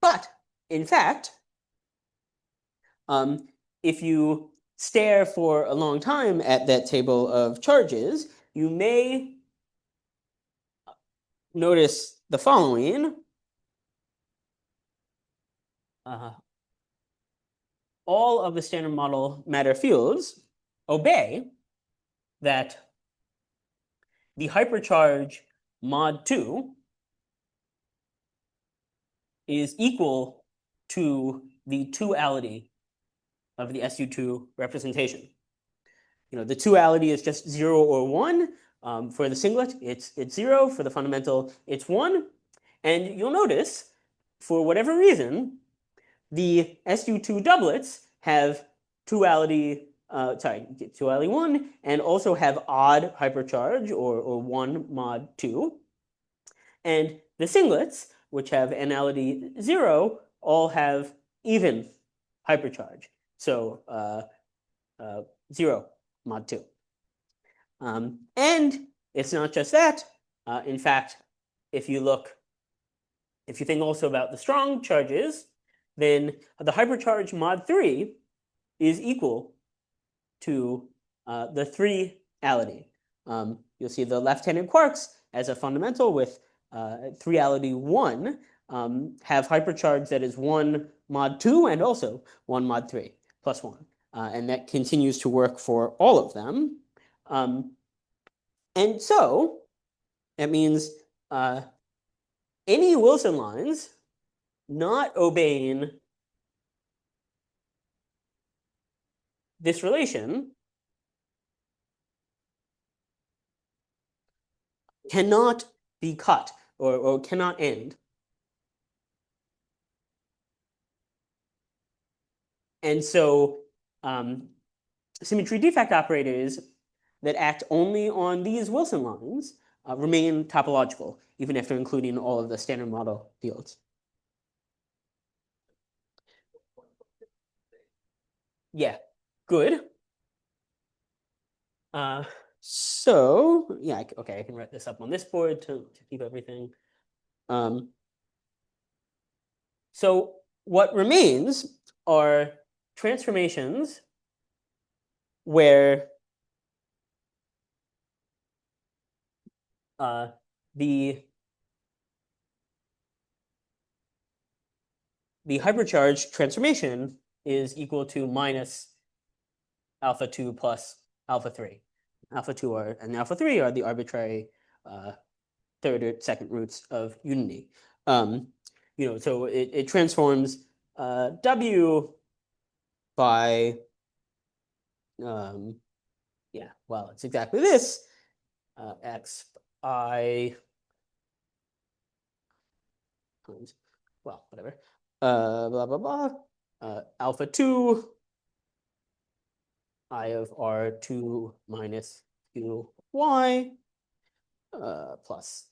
but in fact, if you stare for a long time at that table of charges, you may notice the following. all of the standard model matter fields obey that the hypercharge mod 2 is equal to the two-ality of the SU2 representation. The two-ality is just 0 or 1. For the singlet, it's 0. For the fundamental, it's 1. And you'll notice, for whatever reason, the SU2 doublets have two-ality 1, and also have odd hypercharge, or 1 mod 2. And the singlets, which have n-ality 0, all have even hypercharge. So 0 mod 2. And it's not just that. In fact, if you think also about the strong charges, then the hypercharge mod 3 is equal to the 3-ality. You'll see the left-handed quarks as a fundamental with 3-ality 1 have hypercharge that is 1 mod 2 and also 1 mod 3 plus 1. And that continues to work for all of them. And so that means any Wilson lines not obeying this relation cannot be cut or cannot end. And so symmetry defect operators that act only on these Wilson lines remain topological, even after including all of the standard model fields. Yeah, good. So, yeah, okay, I can write this up on this board to keep everything. So what remains are transformations where the hypercharge transformation is equal to minus alpha 2 plus alpha 3. Alpha 2 and alpha 3 are the arbitrary third or second roots of unity. So it transforms W by, it's exactly this, X I, whatever, blah, blah, blah, alpha 2, I of R2 minus QY, plus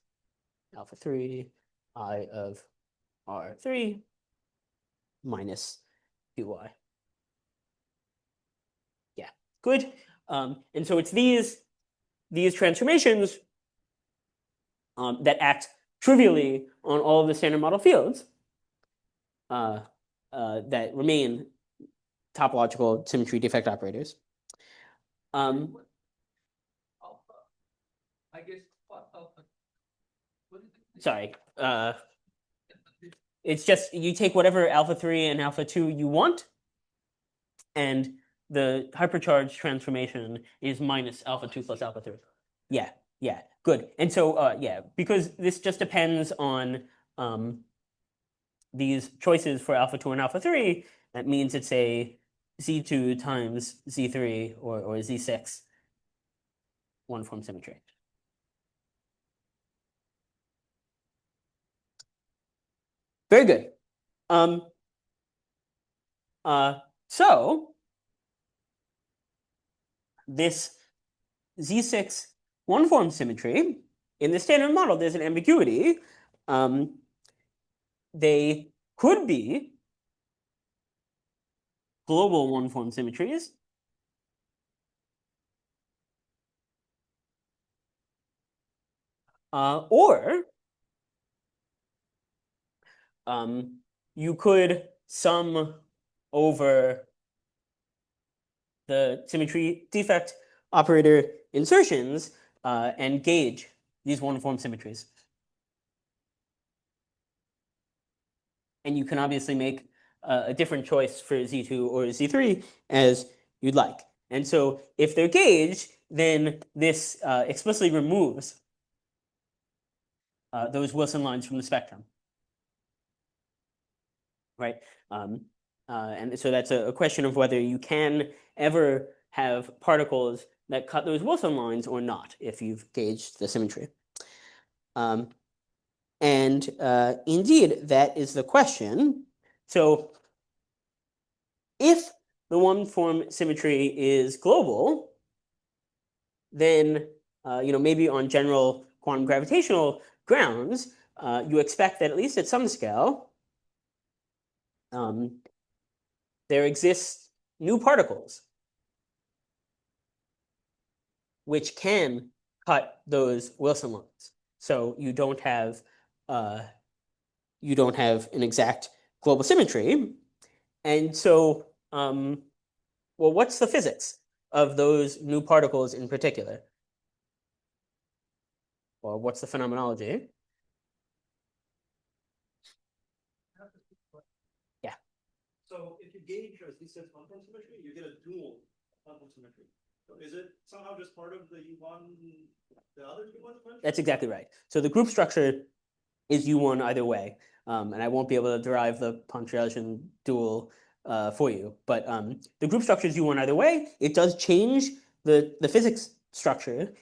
alpha 3, I of R3 minus QY. Yeah, good. And so it's these transformations that act trivially on all of the standard model fields that remain topological symmetry defect operators.
Alpha. I guess what alpha? What is it?
Sorry. It's just you take whatever alpha 3 and alpha 2 you want, and the hypercharge transformation is minus alpha 2 plus alpha 3. Yeah, good. And so, because this just depends on these choices for alpha 2 and alpha 3, that means it's a Z2 times Z3 or Z6 one-form symmetry. Very good. So this Z6 one-form symmetry, in the standard model, there's an ambiguity. They could be global one-form symmetries. Or you could sum over the symmetry defect operator insertions and gauge these one-form symmetries. And you can obviously make a different choice for Z2 or Z3 as you'd like. And so if they're gauged, then this explicitly removes those Wilson lines from the spectrum, right? And so that's a question of whether you can ever have particles that cut those Wilson lines or not if you've gauged the symmetry. And indeed, that is the question. So if the one-form symmetry is global, then maybe on general quantum gravitational grounds, you expect that at least at some scale, there exist new particles which can cut those Wilson lines. So you don't have an exact global symmetry. And so, well, what's the physics of those new particles in particular? Well, what's the phenomenology? Yeah.
So if you gauge, as he said, one-form symmetry, you get a dual one-form symmetry. So is it somehow just part of the U1, the other U1 symmetry?
That's exactly right. So the group structure is U1 either way. And I won't be able to derive the punctuation dual for you. But the group structure is U1 either way. It does change the physics structure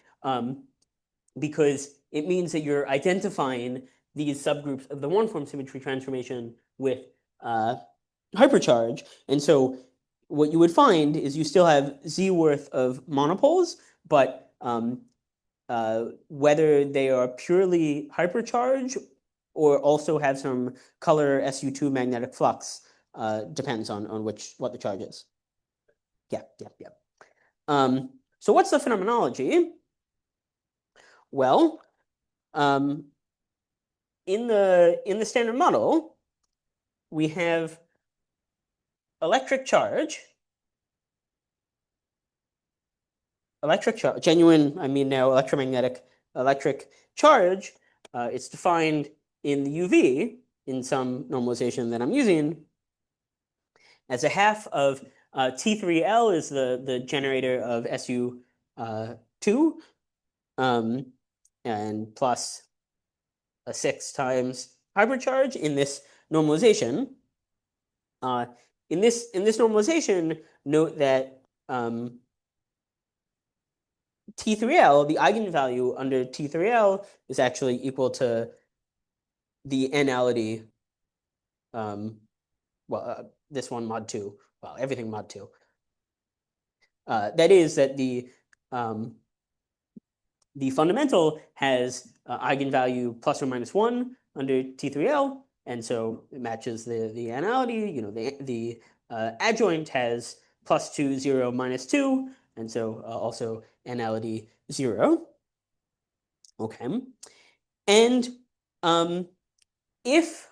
because it means that you're identifying these subgroups of the one-form symmetry transformation with hypercharge. And so what you would find is you still have Z worth of monopoles, but whether they are purely hypercharge or also have some color SU2 magnetic flux depends on what the charge is. Yeah. So what's the phenomenology? Well, in the standard model, we have electric charge, genuine, I mean now electromagnetic electric charge. It's defined in the UV in some normalization that I'm using as a half of T3L is the generator of SU2 and plus a 6 times hypercharge in this normalization. In this normalization, note that T3L, the eigenvalue under T3L is actually equal to the n-ality, this one mod 2, well, everything mod 2. That is that the fundamental has eigenvalue plus or minus 1 under T3L, and so it matches the n-ality. The adjoint has plus 2, 0, minus 2, and so also n-ality 0. Okay. And if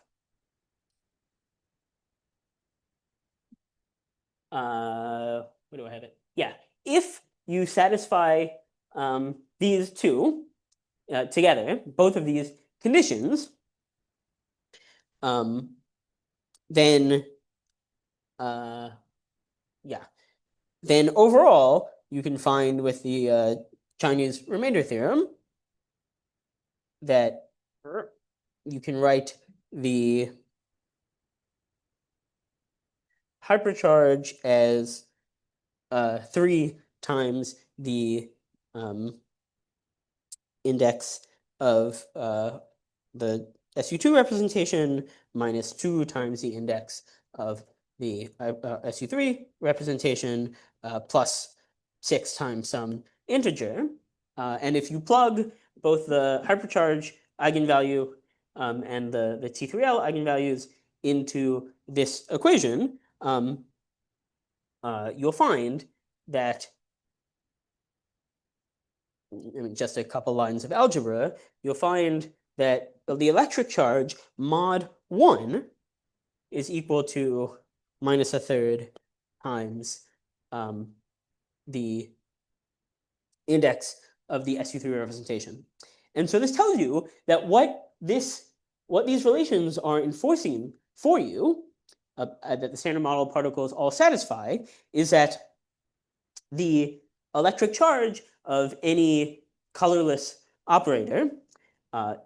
where do I have it? Yeah, if you satisfy these two together, both of these conditions, then then overall you can find with the Chinese remainder theorem that you can write the hypercharge as 3 times the index of the SU2 representation minus 2 times the index of the SU3 representation plus 6 times some integer. And if you plug both the hypercharge eigenvalue and the T3L eigenvalues into this equation, you'll find that, just a couple lines of algebra, you'll find that the electric charge mod 1 is equal to minus 1/3 times the index of the SU3 representation. And so this tells you that what these relations are enforcing for you that the standard model particles all satisfy is that the electric charge of any colorless operator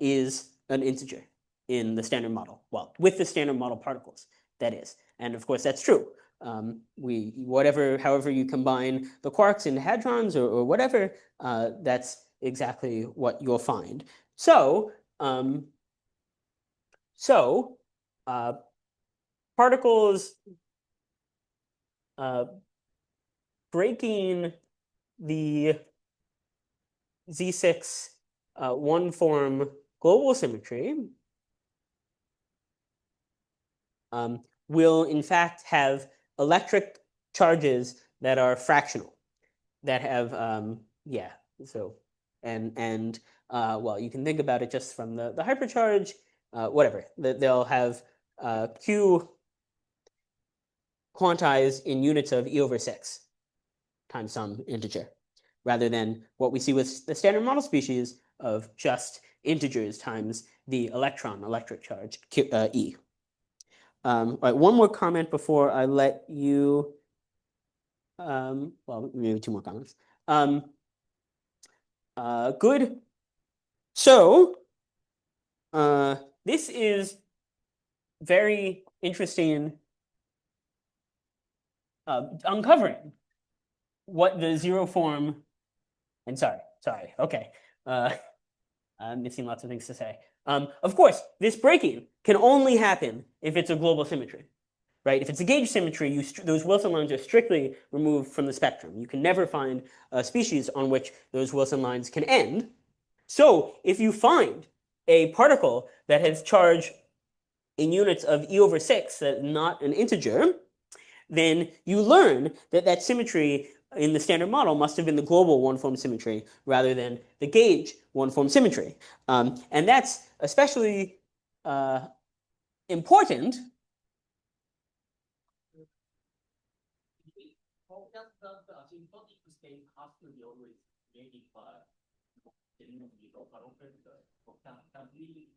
is an integer in the standard model. Well, with the standard model particles, that is. And of course, that's true. However you combine the quarks into hadrons or whatever, that's exactly what you'll find. So particles breaking the Z6 one-form global symmetry will in fact have electric charges that are fractional, that have well, you can think about it just from the hypercharge, whatever. They'll have Q quantized in units of e over 6 times some integer, rather than what we see with the standard model species of just integers times the electric charge, E. All right, one more comment before I let you, well, maybe two more comments. Good. So this is very interesting, uncovering what the zero form, and sorry, okay. I'm missing lots of things to say. Of course, this breaking can only happen if it's a global symmetry, right? If it's a gauge symmetry, those Wilson lines are strictly removed from the spectrum. You can never find a species on which those Wilson lines can end. So if you find a particle that has charge in units of e over 6, that's not an integer, then you learn that that symmetry in the standard model must have been the global one-form symmetry rather than the gauge one-form symmetry. And that's especially important.
Does the asymptotic state have to be always created by the local operator, or can we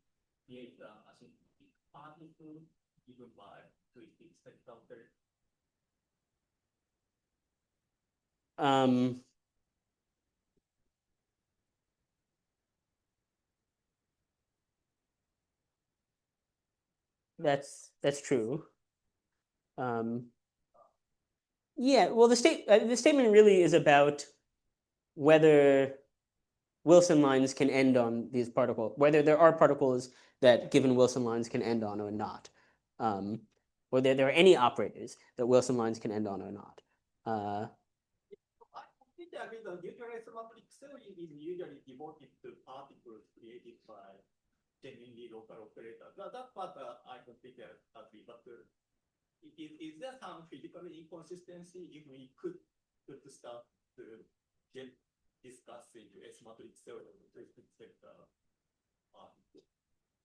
create the asymptotic particle given by twisting spectral operator?
That's true. Yeah, well, the statement really is about whether Wilson lines can end on these particles, whether there are particles that given Wilson lines can end on or not, or there are any operators that Wilson lines can end on or not.
I completely agree that neutralization matrix theory is usually devoted to particles created by genuinely local operators. That part I completely agree, but is there some physical inconsistency if we could start to discuss into S matrix theory with respect to particles?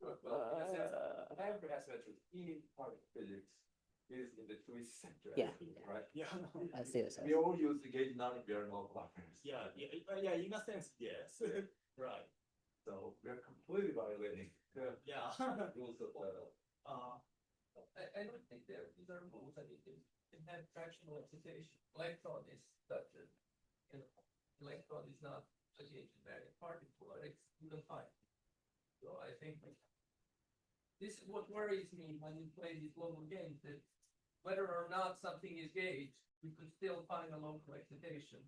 Well, in a sense, every asymmetry in particle physics is in the twist center.
Yeah.
Right?
Yeah.
I see it.
We all use the gauge non-invariant operators.
Yeah, in a sense, yes. Right.
So we are completely violating the
Yeah.
rules of the.
I don't think these are rules. I mean, they have fractional excitation. Electron is such a, electron is not a gauge invariant particle, or it's even fine. So I think this is what worries me when you play these global games, that whether or not something is gauged, we could still find a local excitation.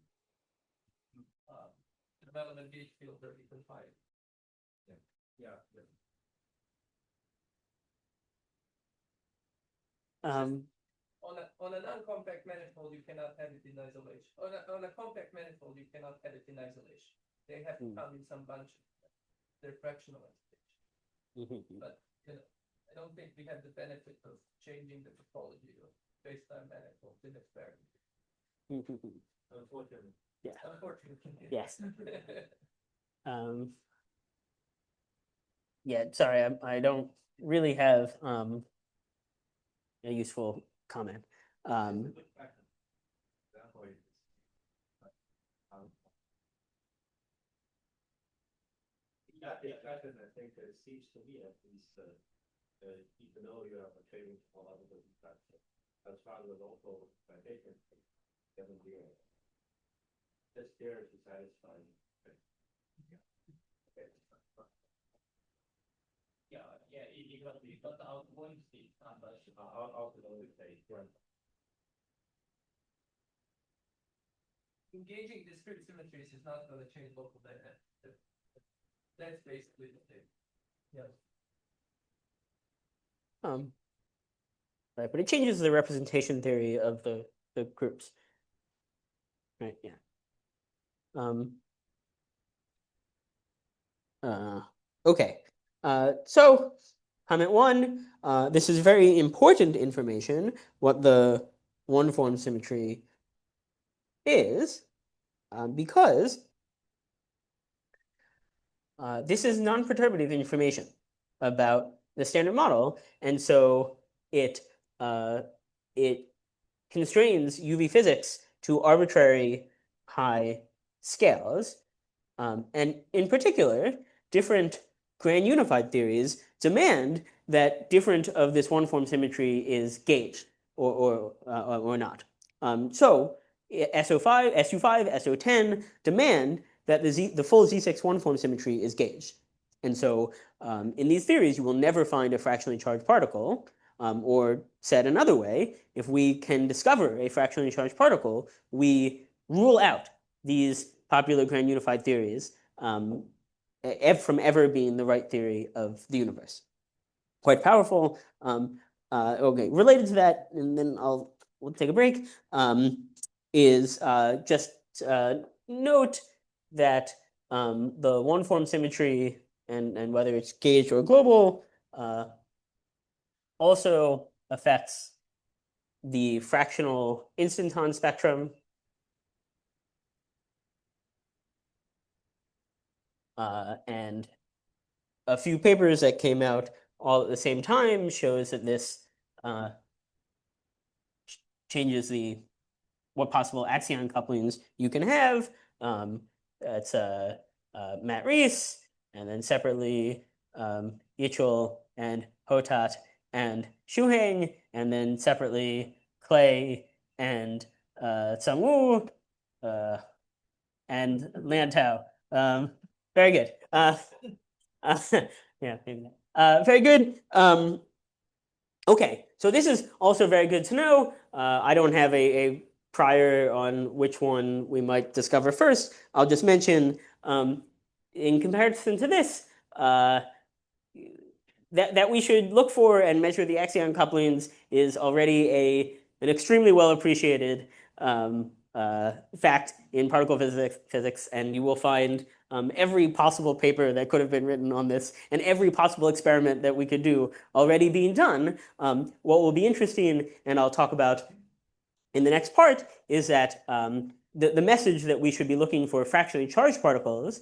Development gauge field that we can find.
Yeah. On a non-compact manifold, you cannot have it in isolation. On a compact manifold, you cannot have it in isolation. They have to come in some bunch of their fractional excitation. But I don't think we have the benefit of changing the topology of space-time manifolds in experiment. Unfortunately.
Yeah.
Unfortunately.
Yes. Yeah, sorry, I don't really have a useful comment.
Yeah, I think it seems to me at least
even though you have a trading topological structure, as far as also validation, doesn't do it. Just there to satisfy. You got the outgoing state, not the outgoing state. Right.
Engaging discrete symmetries is not going to change local dynamics. That's basically the thing. Yes.
Right, but it changes the representation theory of the groups. Right, yeah. Okay. So comment one, this is very important information, what the one-form symmetry is, because this is non-perturbative information about the standard model, and so it constrains UV physics to arbitrary high scales, and in particular, different grand unified theories demand that different of this one-form symmetry is gauged or not. So SO5, SU5, SO10 demand that the full Z6 one-form symmetry is gauged. And so in these theories, you will never find a fractionally charged particle, or said another way, if we can discover a fractionally charged particle, we rule out these popular grand unified theories from ever being the right theory of the universe. Quite powerful. Okay, related to that, and then we'll take a break, is just note that the one-form symmetry and whether it's gauged or global also affects the fractional instanton spectrum. And a few papers that came out all at the same time shows that this changes what possible axion couplings you can have. That's Matt Rees, and then separately Yichul and Hotat and Shuheng, and then separately Clay and Tsang-Woo and Lantau. Very good. Yeah, maybe not. Very good. Okay, so this is also very good to know. I don't have a prior on which one we might discover first. I'll just mention, in comparison to this, that we should look for and measure the axion couplings is already an extremely well appreciated fact in particle physics, and you will find every possible paper that could have been written on this and every possible experiment that we could do already being done. What will be interesting, and I'll talk about in the next part, is that the message that we should be looking for fractionally charged particles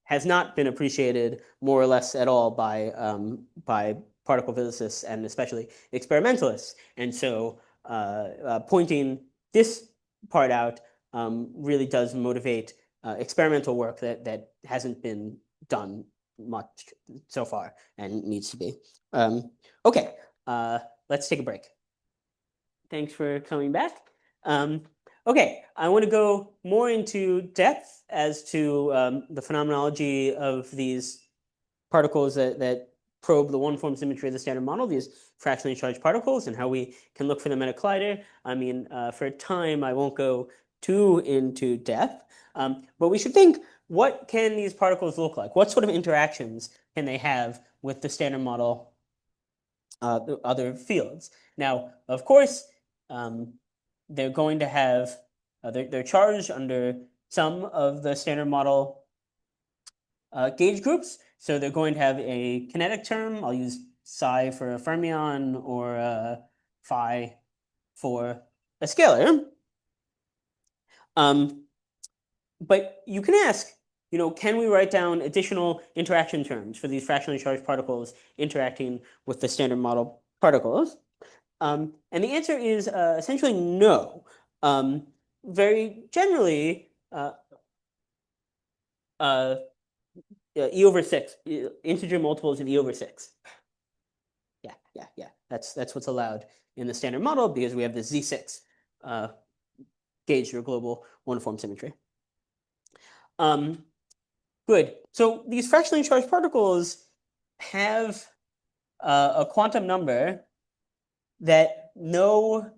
has not been appreciated more or less at all by particle physicists and especially experimentalists. And so pointing this part out really does motivate experimental work that hasn't been done much so far and needs to be. Okay, let's take a break. Thanks for coming back. Okay, I want to go more into depth as to the phenomenology of these particles that probe the one-form symmetry of the standard model, these fractionally charged particles, and how we can look for them at a collider. I mean, for time, I won't go too into depth, but we should think, what can these particles look like? What sort of interactions can they have with the standard model, the other fields? Now, of course, they're going to have, they're charged under some of the standard model gauge groups. So they're going to have a kinetic term. I'll use psi for a fermion or phi for a scalar. But you can ask, can we write down additional interaction terms for these fractionally charged particles interacting with the standard model particles? And the answer is essentially no. Very generally, E over 6, integer multiples of E over 6. yeah. That's what's allowed in the standard model because we have the Z6 gauge your global one-form symmetry. Good. So these fractionally charged particles have a quantum number that no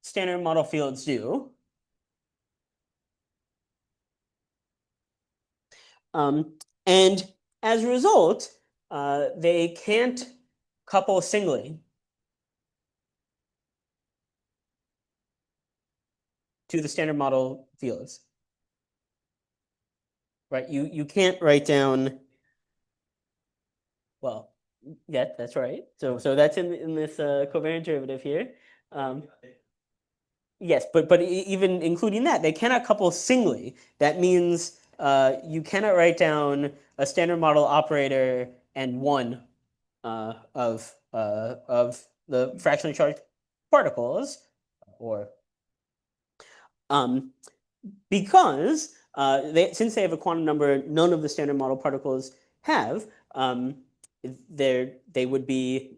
standard model fields do. And as a result, they can't couple singly to the standard model fields. Right? You can't write down, well, yeah, that's right. So that's in this covariant derivative here. Yes, but even including that, they cannot couple singly. That means you cannot write down a standard model operator and one of the fractionally charged particles, or because since they have a quantum number none of the standard model particles have, they would be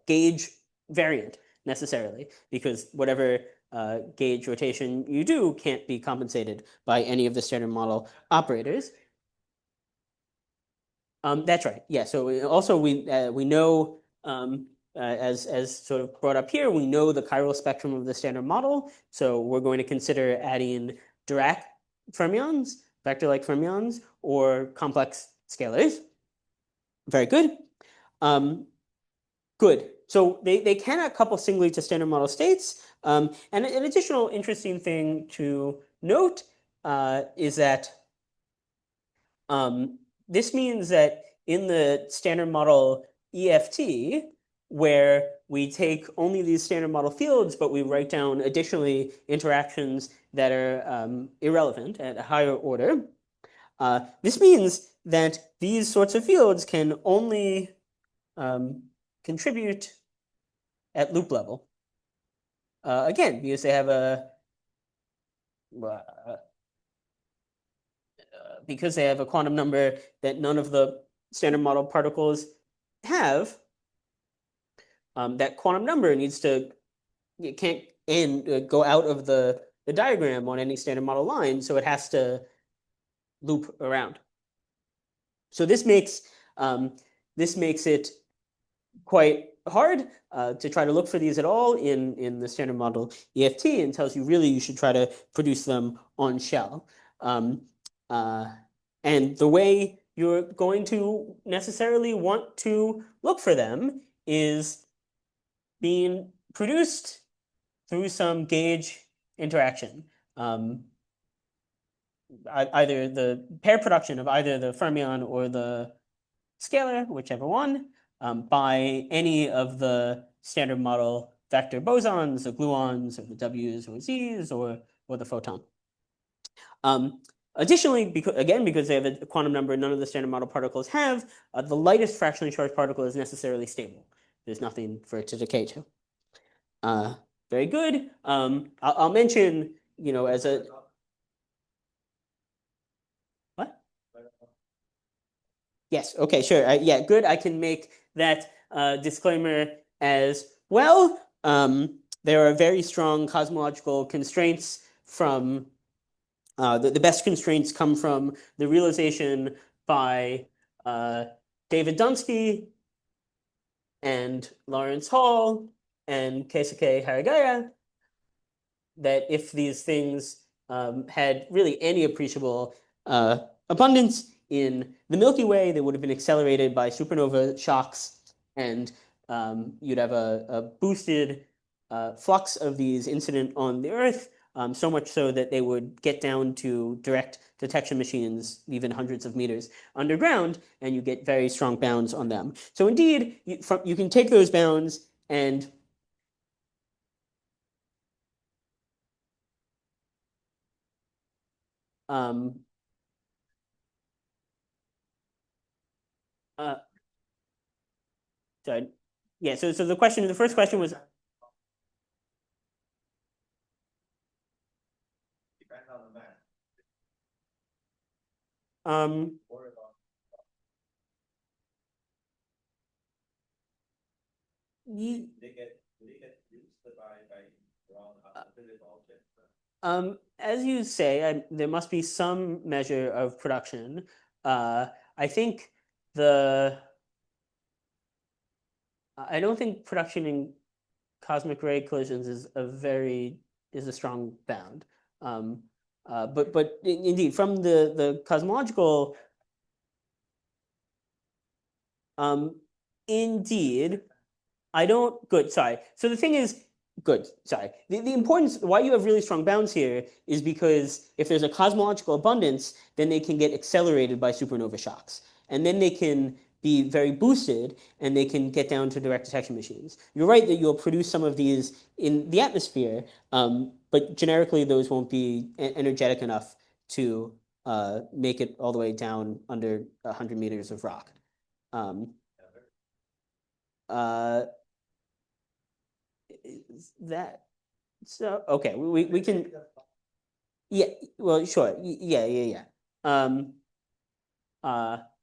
gauge variant necessarily, because whatever gauge rotation you do can't be compensated by any of the standard model operators. That's right. Yeah. So also we know, as sort of brought up here, we know the chiral spectrum of the standard model. So we're going to consider adding Dirac fermions, vector-like fermions, or complex scalars. Very good. Good. So they cannot couple singly to standard model states. And an additional interesting thing to note is that this means that in the standard model EFT, where we take only these standard model fields, but we write down additionally interactions that are irrelevant at a higher order, this means that these sorts of fields can only contribute at loop level. Again, because they have a quantum number that none of the standard model particles have. That quantum number it can't go out of the diagram on any standard model line, so it has to loop around. So this makes it quite hard to try to look for these at all in the standard model EFT, and tells you really you should try to produce them on shell. And the way you're going to necessarily want to look for them is being produced through some gauge interaction. Either the pair production of either the fermion or the scalar, whichever one, by any of the standard model vector bosons, the gluons, or the Ws or Zs, or the photon. Additionally, because they have a quantum number none of the standard model particles have, the lightest fractionally charged particle is necessarily stable. There's nothing for it to decay to. Very good. I'll mention, as a... What? Yes, okay, sure. Yeah, good. I can make that disclaimer as well. There are very strong cosmological constraints from... the best constraints come from the realization by David Dunsky and Lawrence Hall and Keisuke Haragaya that if these things had really any appreciable abundance in the Milky Way, they would have been accelerated by supernova shocks, and you'd have a boosted flux of these incident on the Earth, so much so that they would get down to direct detection machines, even hundreds of meters underground, and you get very strong bounds on them. So indeed, you can take those bounds and so yeah, so the first question was,
Depends on the math.
Ye-
They get used by around a physical object.
As you say, there must be some measure of production. I think I don't think production in cosmic ray collisions is a strong bound. But indeed, from the cosmological, indeed, I don't. Good. Sorry. So the thing is, good. Sorry. The importance why you have really strong bounds here is because if there's a cosmological abundance, then they can get accelerated by supernova shocks, and then they can be very boosted, and they can get down to direct detection machines. You're right that you'll produce some of these in the atmosphere, but generically those won't be energetic enough to make it all the way down under 100 meters of rock. Is that so? Okay, we can. Yeah, well, sure. Yeah.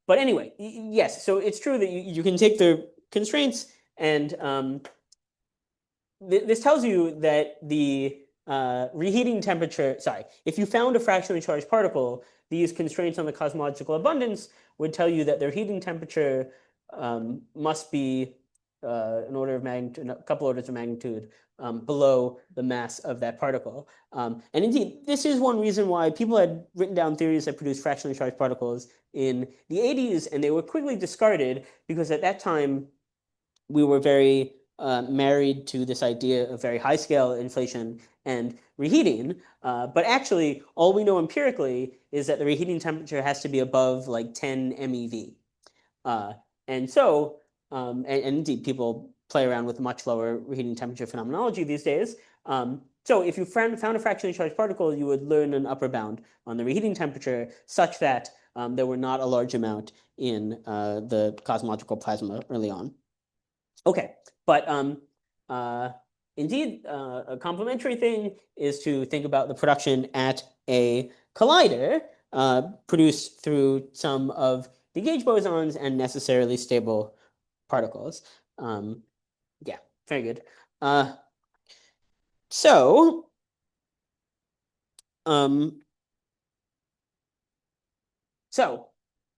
But anyway, yes. So it's true that you can take the constraints, and this tells you that the reheating temperature. Sorry, if you found a fractionally charged particle, these constraints on the cosmological abundance would tell you that their heating temperature must be an order of magnitude, a couple orders of magnitude below the mass of that particle. And indeed, this is one reason why people had written down theories that produced fractionally charged particles in the 80s, and they were quickly discarded because at that time we were very married to this idea of very high scale inflation and reheating. But actually, all we know empirically is that the reheating temperature has to be above like 10 MeV. And so, and indeed, people play around with much lower reheating temperature phenomenology these days. So if you found a fractionally charged particle, you would learn an upper bound on the reheating temperature such that there were not a large amount in the cosmological plasma early on. Okay, but indeed, a complementary thing is to think about the production at a collider produced through some of the gauge bosons and necessarily stable particles. Yeah, very good. So,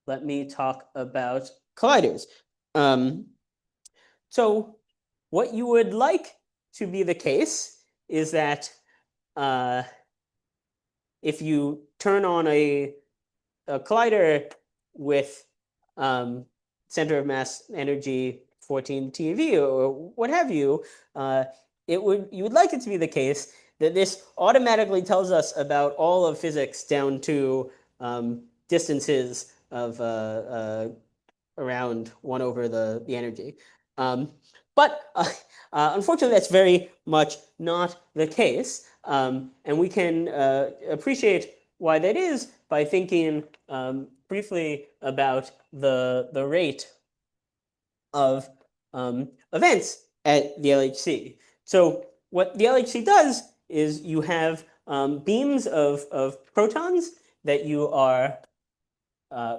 let me talk about colliders. So what you would like to be the case is that if you turn on a collider with center of mass energy 14 TeV or what have you, you would like it to be the case that this automatically tells us about all of physics down to distances of around 1 over the energy. But unfortunately, that's very much not the case. And we can appreciate why that is by thinking briefly about the rate of events at the LHC. So what the LHC does is you have beams of protons that you are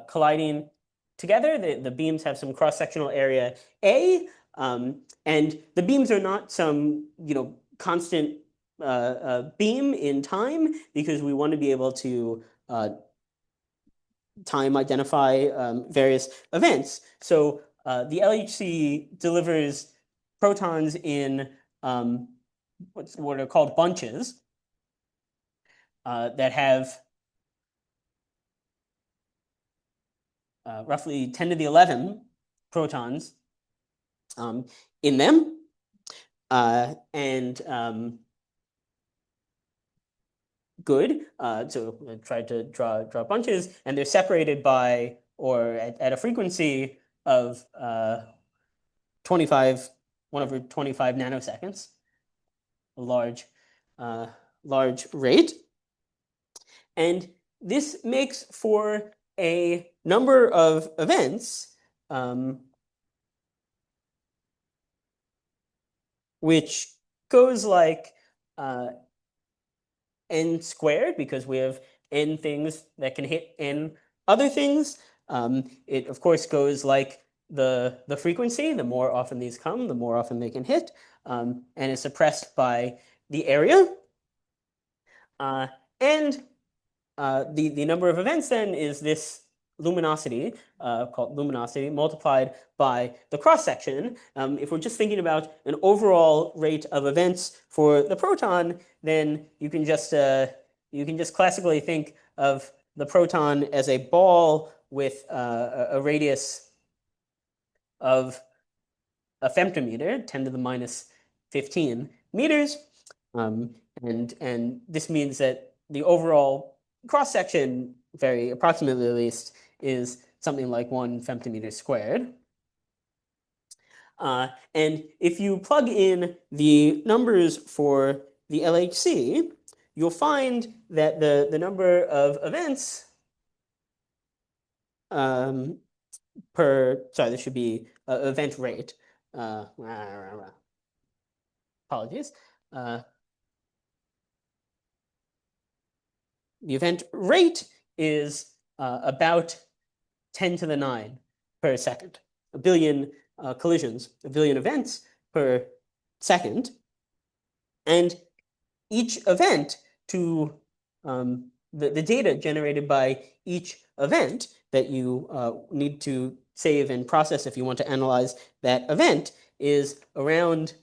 colliding together. The beams have some cross-sectional area A, and the beams are not some constant beam in time because we want to be able to time identify various events. So the LHC delivers protons in what are called bunches that have roughly 10 to the 11 protons in them. And good. So I tried to draw bunches, and they're separated by, or at a frequency of 1 over 25 nanoseconds, a large rate. And this makes for a number of events which goes like n squared, because we have n things that can hit n other things. It, of course, goes like the frequency, the more often these come, the more often they can hit, and is suppressed by the area. And the number of events then is this luminosity, called luminosity, multiplied by the cross-section. If we're just thinking about an overall rate of events for the proton, then you can just classically think of the proton as a ball with a radius of a femtometer, 10 to the minus 15 meters. And this means that the overall cross-section, very approximately at least, is something like 1 femtometer squared. And if you plug in the numbers for the LHC, you'll find that the number of events this should be event rate. Apologies. The event rate is about 10 to the 9 per second. A billion collisions, a billion events per second. And each event to the data generated by each event that you need to save and process if you want to analyze that event is around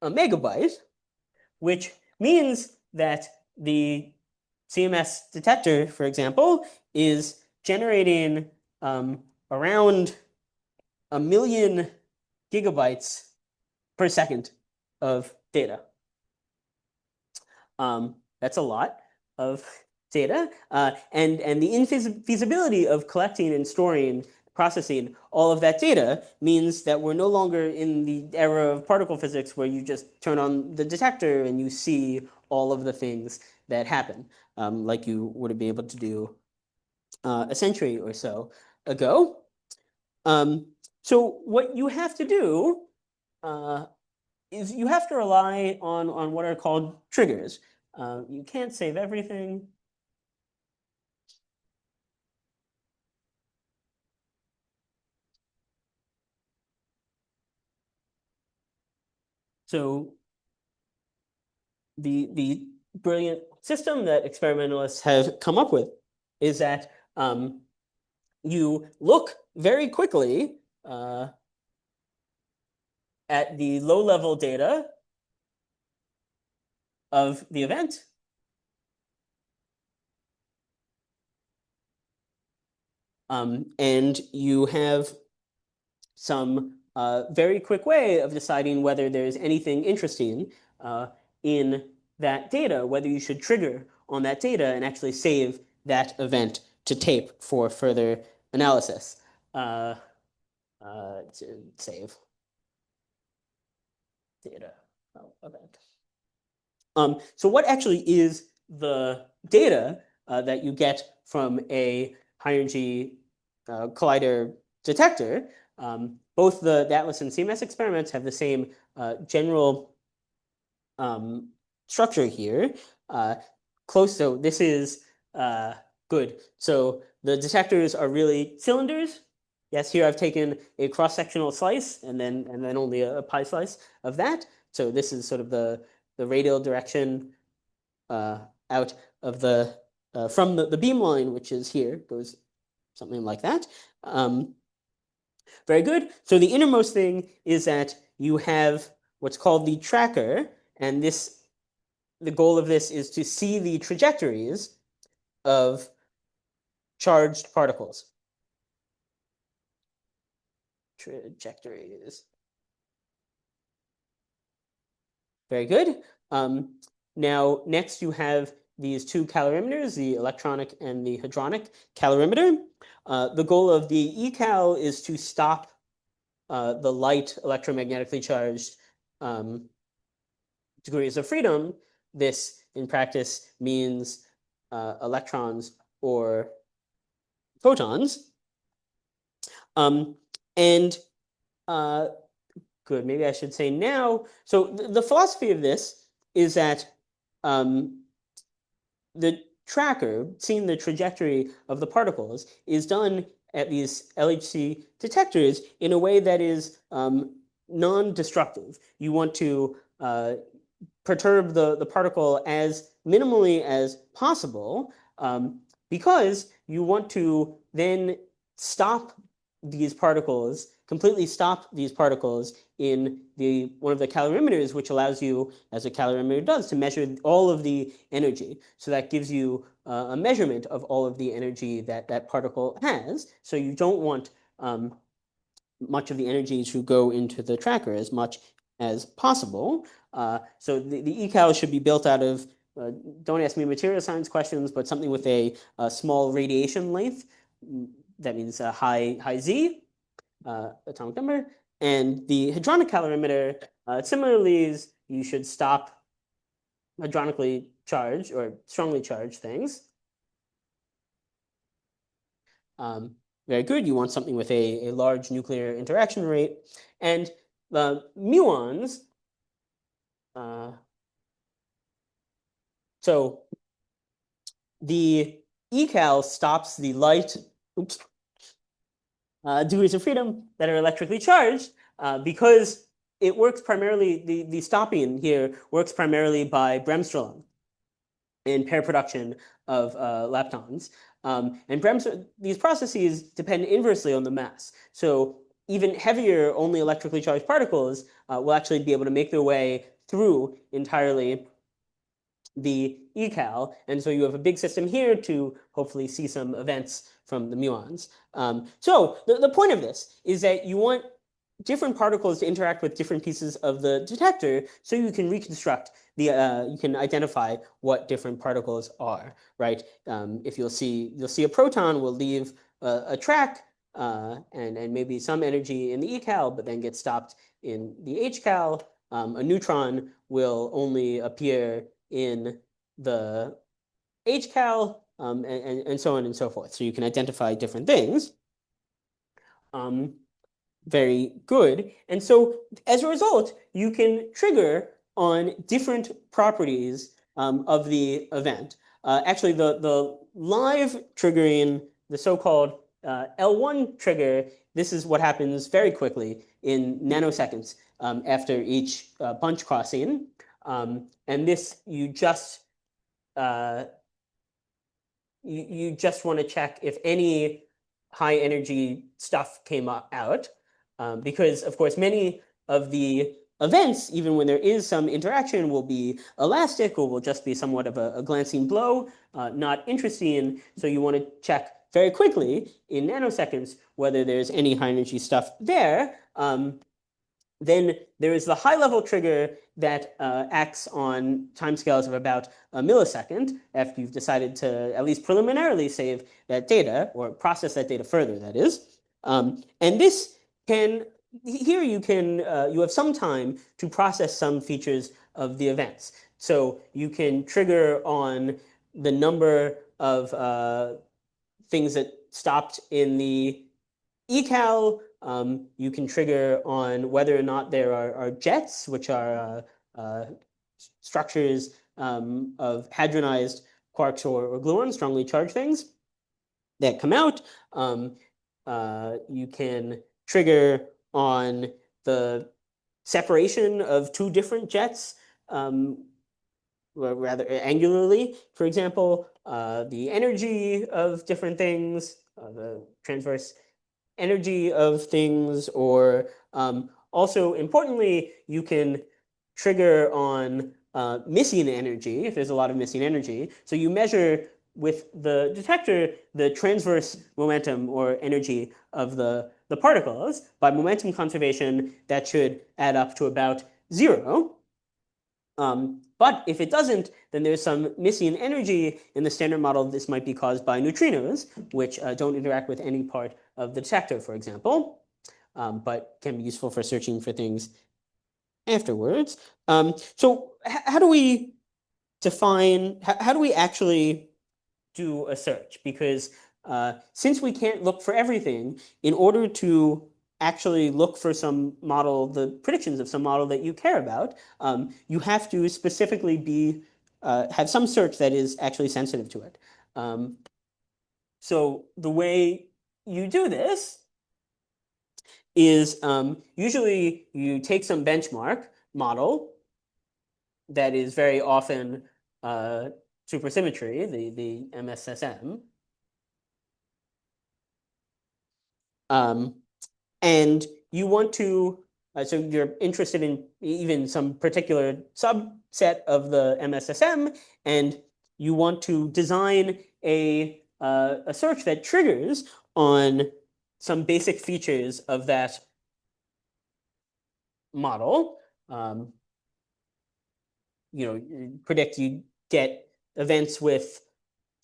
a megabyte, which means that the CMS detector, for example, is generating around 1 million gigabytes per second of data. That's a lot of data. And the infeasibility of collecting and storing, processing all of that data means that we're no longer in the era of particle physics where you just turn on the detector and you see all of the things that happen, like you would have been able to do a century or so ago. So what you have to do is you have to rely on what are called triggers. You can't save everything. So the brilliant system that experimentalists have come up with is that you look very quickly at the low-level data of the event. And you have some very quick way of deciding whether there's anything interesting in that data, whether you should trigger on that data and actually save that event to tape for further analysis. Save data event. So what actually is the data that you get from a high-energy collider detector? Both the Atlas and CMS experiments have the same general structure here. So this is good. So the detectors are really cylinders. Yes, here I've taken a cross-sectional slice and then only a pi slice of that. So this is sort of the radial direction out of the from the beam line, which is here, goes something like that. Very good. So the innermost thing is that you have what's called the tracker, and the goal of this is to see the trajectories of charged particles. Trajectories. Very good. Now, next you have these two calorimeters, the electronic and the hadronic calorimeter. The goal of the ecal is to stop the light electromagnetically charged degrees of freedom. This, in practice, means electrons or photons. Good, maybe I should say now. So the philosophy of this is that the tracker, seeing the trajectory of the particles, is done at these LHC detectors in a way that is non-destructive. You want to perturb the particle as minimally as possible because you want to then completely stop these particles in one of the calorimeters, which allows you, as a calorimeter does, to measure all of the energy. So that gives you a measurement of all of the energy that that particle has. So you don't want much of the energy to go into the tracker as much as possible. So the ecal should be built out of, don't ask me material science questions, but something with a small radiation length. That means a high Z, atomic number. And the hadronic calorimeter, similarly, you should stop hadronically charged or strongly charged things. Very good. You want something with a large nuclear interaction rate. And the muons, so the ecal stops the light degrees of freedom that are electrically charged because it works primarily, the stopping here works primarily by bremsstrahlung and pair production of leptons. And these processes depend inversely on the mass. So even heavier, only electrically charged particles will actually be able to make their way through entirely the ecal. And so you have a big system here to hopefully see some events from the muons. So the point of this is that you want different particles to interact with different pieces of the detector so you can reconstruct you can identify what different particles are, right? If you'll see a proton will leave a track and maybe some energy in the ecal, but then get stopped in the hcal. A neutron will only appear in the hcal, and so on and so forth. So you can identify different things. Very good. And so as a result, you can trigger on different properties of the event. Actually, the live triggering, the so-called L1 trigger, this is what happens very quickly in nanoseconds after each bunch crossing. And this, you just want to check if any high energy stuff came out. Because, of course, many of the events, even when there is some interaction, will be elastic or will just be somewhat of a glancing blow, not interesting. So you want to check very quickly in nanoseconds whether there's any high energy stuff there. Then there is the high-level trigger that acts on timescales of about a millisecond after you've decided to at least preliminarily save that data or process that data further, that is. And this here you have some time to process some features of the events. So you can trigger on the number of things that stopped in the ecal. You can trigger on whether or not there are jets, which are structures of hadronized quarks or gluons, strongly charged things that come out. You can trigger on the separation of two different jets, rather angularly, for example, the energy of different things, the transverse energy of things, or also importantly, you can trigger on missing energy if there's a lot of missing energy. So you measure with the detector the transverse momentum or energy of the particles. By momentum conservation, that should add up to about 0. But if it doesn't, then there's some missing energy in the standard model. This might be caused by neutrinos, which don't interact with any part of the detector, for example, but can be useful for searching for things afterwards. So how do we define, how do we actually do a search? Because since we can't look for everything, in order to actually look for some model, the predictions of some model that you care about, you have to specifically have some search that is actually sensitive to it. So the way you do this is usually you take some benchmark model that is very often supersymmetry, the MSSM. And you want to, so you're interested in even some particular subset of the MSSM, and you want to design a search that triggers on some basic features of that model. Predict you get events with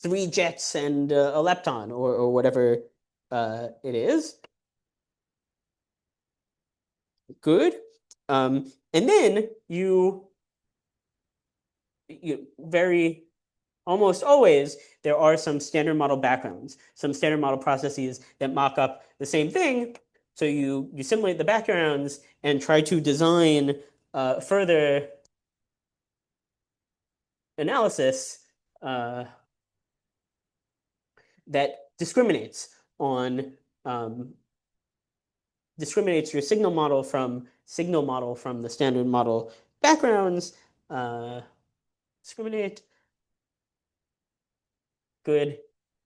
3 jets and a lepton or whatever it is. Good. And then you almost always there are some standard model backgrounds, some standard model processes that mock up the same thing. So you simulate the backgrounds and try to design further analysis that discriminates your signal model from the standard model backgrounds. Discriminate. Good.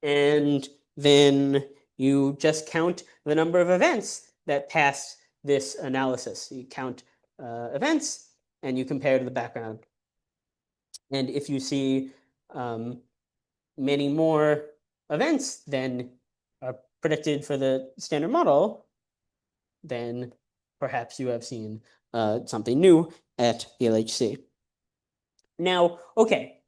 And then you just count the number of events that pass this analysis. You count events and you compare to the background. And if you see many more events than are predicted for the standard model, then perhaps you have seen something new at LHC. Now, okay.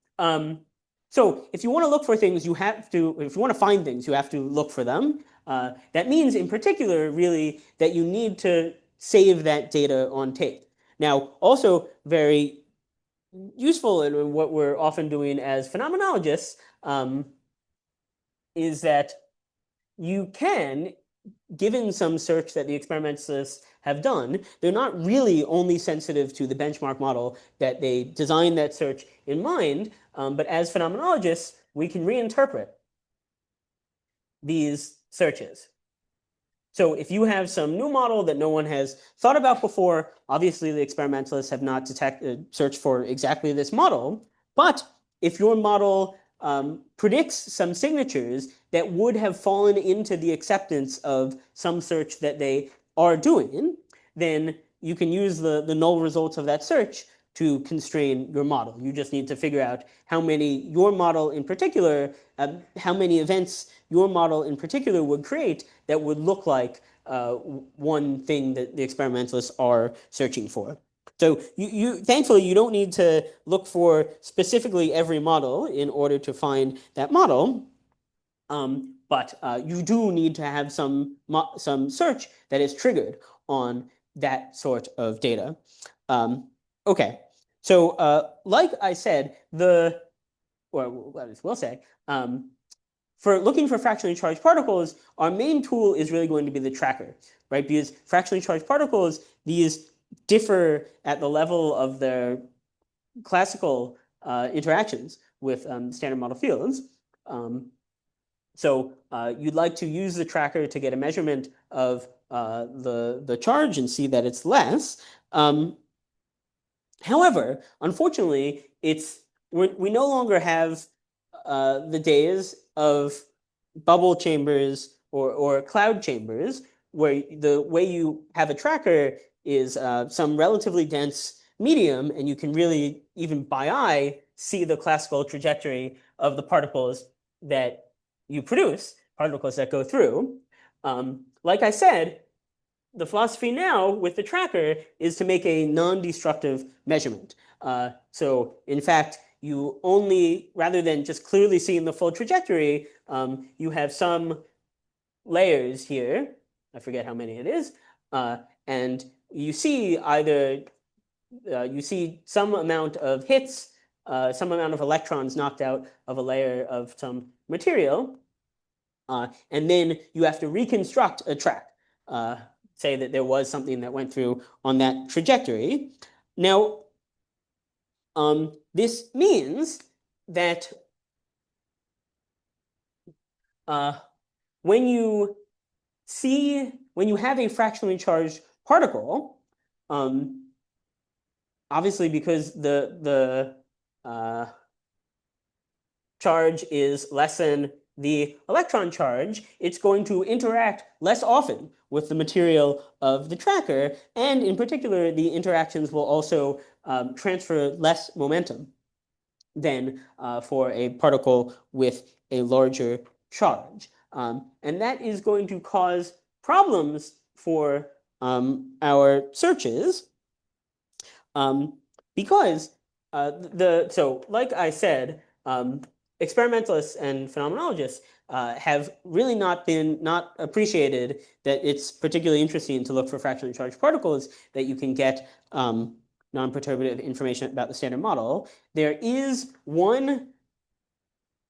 So if you want to look for things, if you want to find things, you have to look for them. That means in particular, really, that you need to save that data on tape. Now, also very useful and what we're often doing as phenomenologists is that you can, given some search that the experimentalists have done, they're not really only sensitive to the benchmark model that they designed that search in mind, but as phenomenologists, we can reinterpret these searches. So if you have some new model that no one has thought about before, obviously the experimentalists have not searched for exactly this model, but if your model predicts some signatures that would have fallen into the acceptance of some search that they are doing, then you can use the null results of that search to constrain your model. You just need to figure out how many your model in particular, how many events your model in particular would create that would look like one thing that the experimentalists are searching for. So thankfully, you don't need to look for specifically every model in order to find that model. But you do need to have some search that is triggered on that sort of data. Okay, so like I said, we'll say, for looking for fractionally charged particles, our main tool is really going to be the tracker, right? Because fractionally charged particles, these differ at the level of their classical interactions with standard model fields. So you'd like to use the tracker to get a measurement of the charge and see that it's less. However, unfortunately, we no longer have the days of bubble chambers or cloud chambers where the way you have a tracker is some relatively dense medium, and you can really, even by eye, see the classical trajectory of the particles that you produce, particles that go through. Like I said, the philosophy now with the tracker is to make a non-destructive measurement. So in fact, you only, rather than just clearly seeing the full trajectory, you have some layers here, I forget how many it is, and you see either, you see some amount of hits, some amount of electrons knocked out of a layer of some material, and then you have to reconstruct a track, say that there was something that went through on that trajectory. Now, this means that when you see when you have a fractionally charged particle, obviously because the charge is less than the electron charge, it's going to interact less often with the material of the tracker, and in particular, the interactions will also transfer less momentum than for a particle with a larger charge. And that is going to cause problems for our searches because so like I said, experimentalists and phenomenologists have really not appreciated that it's particularly interesting to look for fractionally charged particles that you can get non-perturbative information about the standard model. There is one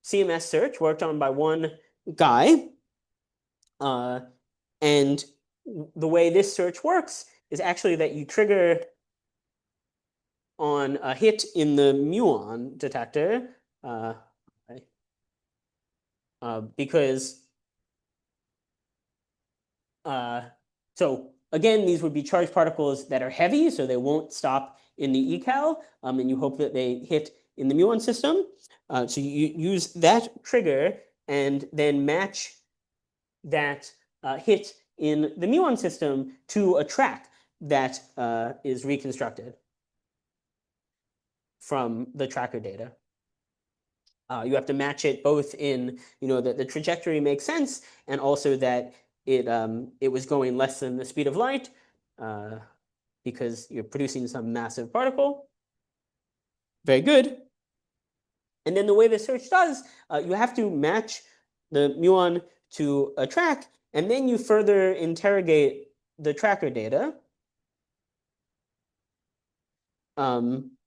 CMS search worked on by one guy, and the way this search works is actually that you trigger on a hit in the muon detector because so again, these would be charged particles that are heavy, so they won't stop in the ecal, and you hope that they hit in the muon system. So you use that trigger and then match that hit in the muon system to a track that is reconstructed from the tracker data. You have to match it both in, that the trajectory makes sense, and also that it was going less than the speed of light because you're producing some massive particle. Very good. And then the way the search does, you have to match the muon to a track, and then you further interrogate the tracker data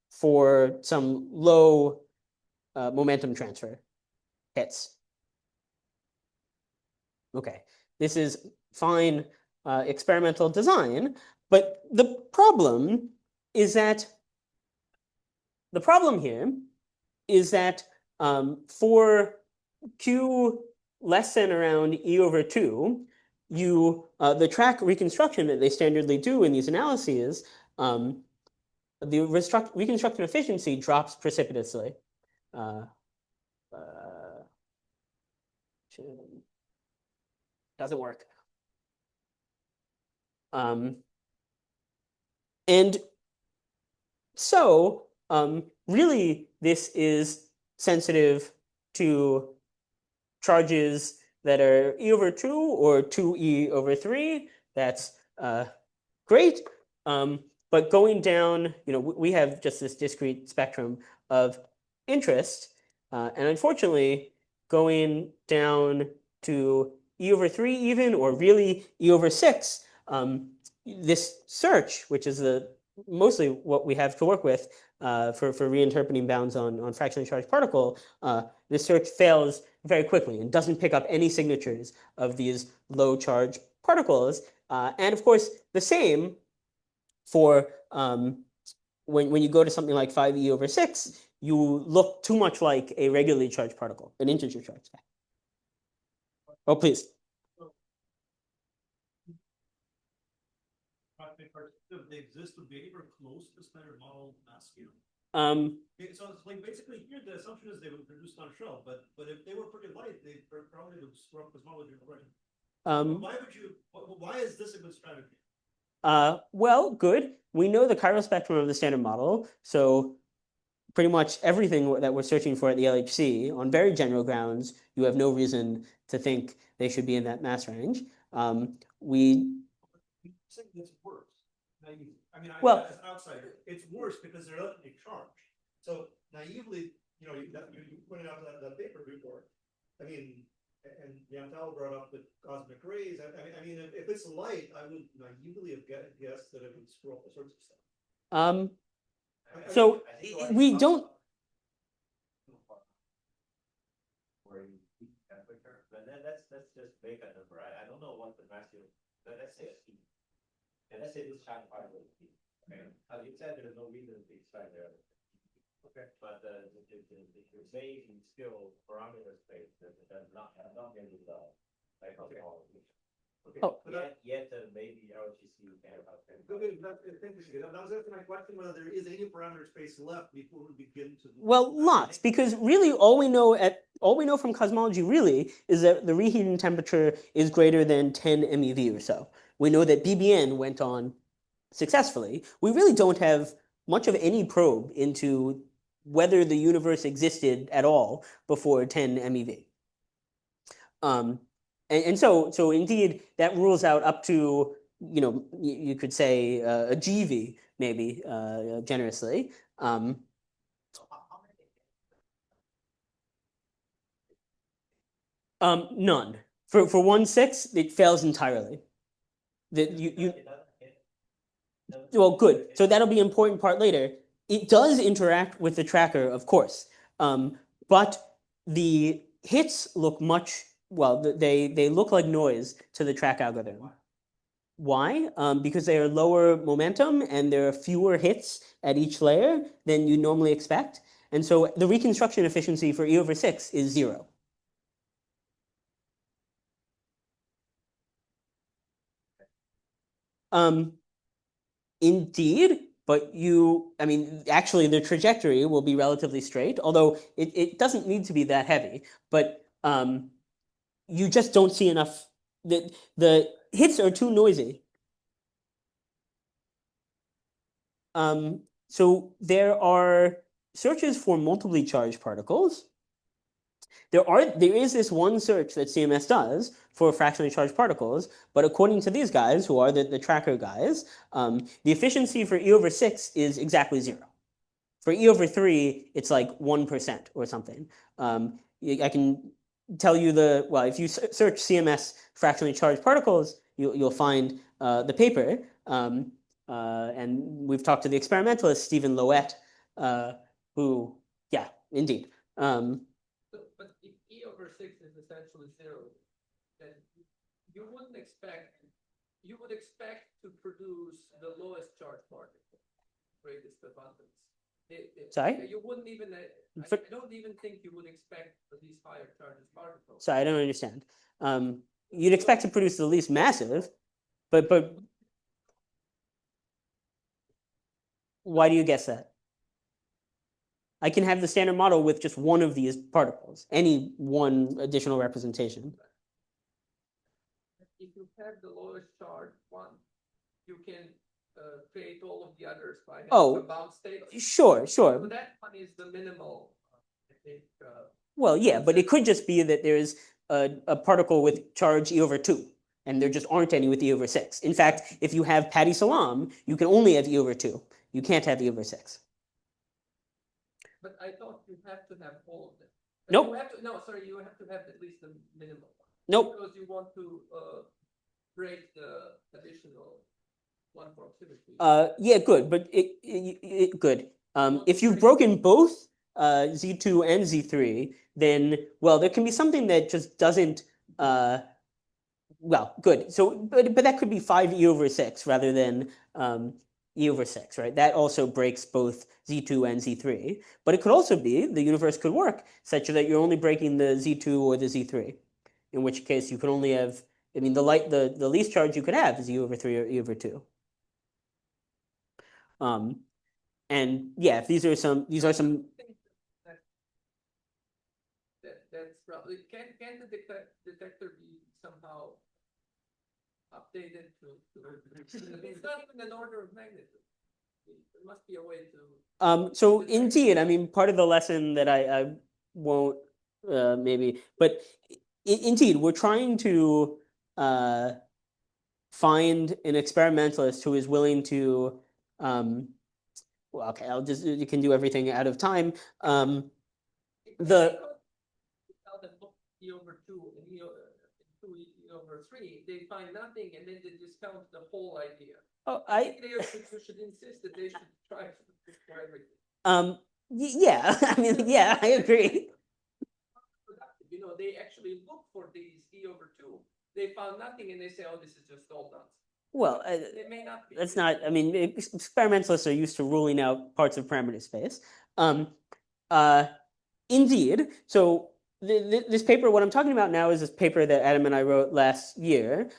for some low momentum transfer hits. Okay, this is fine experimental design, but the problem here is that for Q less than around E over 2, the track reconstruction that they standardly do in these analyses, the reconstruction efficiency drops precipitously. Doesn't work. And so really this is sensitive to charges that are E over 2 or 2E over 3. That's great. But going down, we have just this discrete spectrum of interest. And unfortunately, going down to E over 3 even, or really E over 6, this search, which is mostly what we have to work with for reinterpreting bounds on fractionally charged particle, this search fails very quickly and doesn't pick up any signatures of these low charge particles. And of course, the same for when you go to something like 5e over 6, you look too much like a regularly charged particle, an integer charge. Oh, please.
They exist to be able close to the standard model mass scale. So it's like basically here the assumption is they would produce on shell, but if they were pretty light, they probably would screw up cosmology already. Why is this a good strategy?
Well, good. We know the chiral spectrum of the standard model, so pretty much everything that we're searching for at the LHC, on very general grounds, you have no reason to think they should be in that mass range. We
think it's worse. Naive. I mean, as an outsider, it's worse because they're electrically charged. So naively, you pointed out that paper before. I mean, and Yantal brought up the cosmic rays. I mean, if it's light, I would naively have guessed that it would screw up all sorts of stuff.
So we don't.
But let's just make a number. I don't know what the massive. Let's say and let's say this shiny particle is P. Okay. As you said, there's no reason to extract there. Okay. But the phase and still parameter space that does not get resolved. Like okay.
Okay,
Oh.
but that-
maybe ROTC can have
Okay, that's interesting. That was answering my question whether there is any parameter space left before we begin to.
Well, lots, because really all we know from cosmology really is that the reheating temperature is greater than 10 MeV or so. We know that BBN went on successfully. We really don't have much of any probe into whether the universe existed at all before 10 MeV. And so indeed that rules out up to, you could say a GeV maybe generously. None. For 1.6, it fails entirely. Well, good. So that'll be an important part later. It does interact with the tracker, of course, but the hits look they look like noise to the track algorithm. Why? Because they are lower momentum and there are fewer hits at each layer than you normally expect. And so the reconstruction efficiency for E/6 is 0. Indeed, but actually the trajectory will be relatively straight, although it doesn't need to be that heavy, but you just don't see enough. The hits are too noisy. So there are searches for multiply charged particles. There is this one search that CMS does for fractionally charged particles, but according to these guys, who are the tracker guys, the efficiency for E/6 is exactly 0. For E/3, it's like 1% or something. I can tell you if you search CMS fractionally charged particles, you'll find the paper. And we've talked to the experimentalist, Stephen Loet, who, yeah, indeed.
But if E/6 is essentially 0, then you would expect to produce the lowest charge particle, greatest abundance.
Sorry?
You wouldn't even. I don't even think you would expect these higher charges particles.
Sorry, I don't understand. You'd expect to produce the least massive, but why do you guess that? I can have the standard model with just one of these particles, any one additional representation.
If you have the lowest charge one, you can create all of the others by having a bound state.
Sure.
So that one is the minimal, I think.
Well, yeah, but it could just be that there's a particle with charge E/2, and there just aren't any with E/6. In fact, if you have Patty Salam, you can only have E/2. You can't have E/6.
But I thought you have to have all of them.
Nope.
You have to have at least the minimum.
Nope.
Because you want to break the additional one proximity.
Yeah, good, but good. If you've broken both Z2 and Z3, then, well, there can be something that just doesn't, good. So, but that could be 5 E/6 rather than E/6, right? That also breaks both Z2 and Z3. But it could also be the universe could work such that you're only breaking the Z2 or the Z3, in which case you could only have, the least charge you could have is E/3 or E/2. And yeah, these are some.
That's probably can the detector be somehow updated to it's not even an order of magnitude. There must be a way to.
So indeed, part of the lesson that I won't maybe, but indeed, we're trying to find an experimentalist who is willing to. You can do everything out of time.
Tell them look E/2 and E/3, they find nothing, and then they discount the whole idea. I think they should insist that they should try for everything.
Yeah, yeah, I agree.
They actually look for these E/2. They found nothing, and they say, "Oh, this is just all nonsense."
Well,
it may not be.
That's not. Experimentalists are used to ruling out parts of parameter space. Indeed. So this paper, what I'm talking about now is this paper that Adam and I wrote last year.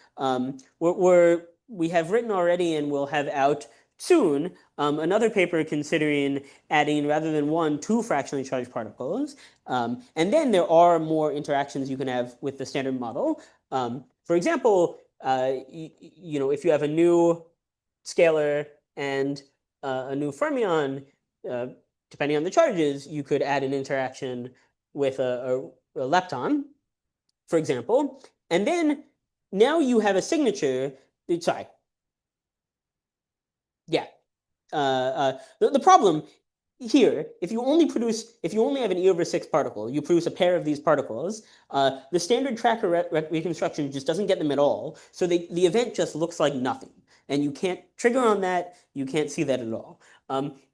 We have written already and we'll have out soon another paper considering adding, rather than one, two fractionally charged particles. And then there are more interactions you can have with the standard model. For example, if you have a new scalar and a new fermion, depending on the charges, you could add an interaction with a lepton, for example. And then now you have a signature. Sorry. Yeah. The problem here, if you only have an E/6 particle, you produce a pair of these particles, the standard tracker reconstruction just doesn't get them at all. So the event just looks like nothing. And you can't trigger on that. You can't see that at all.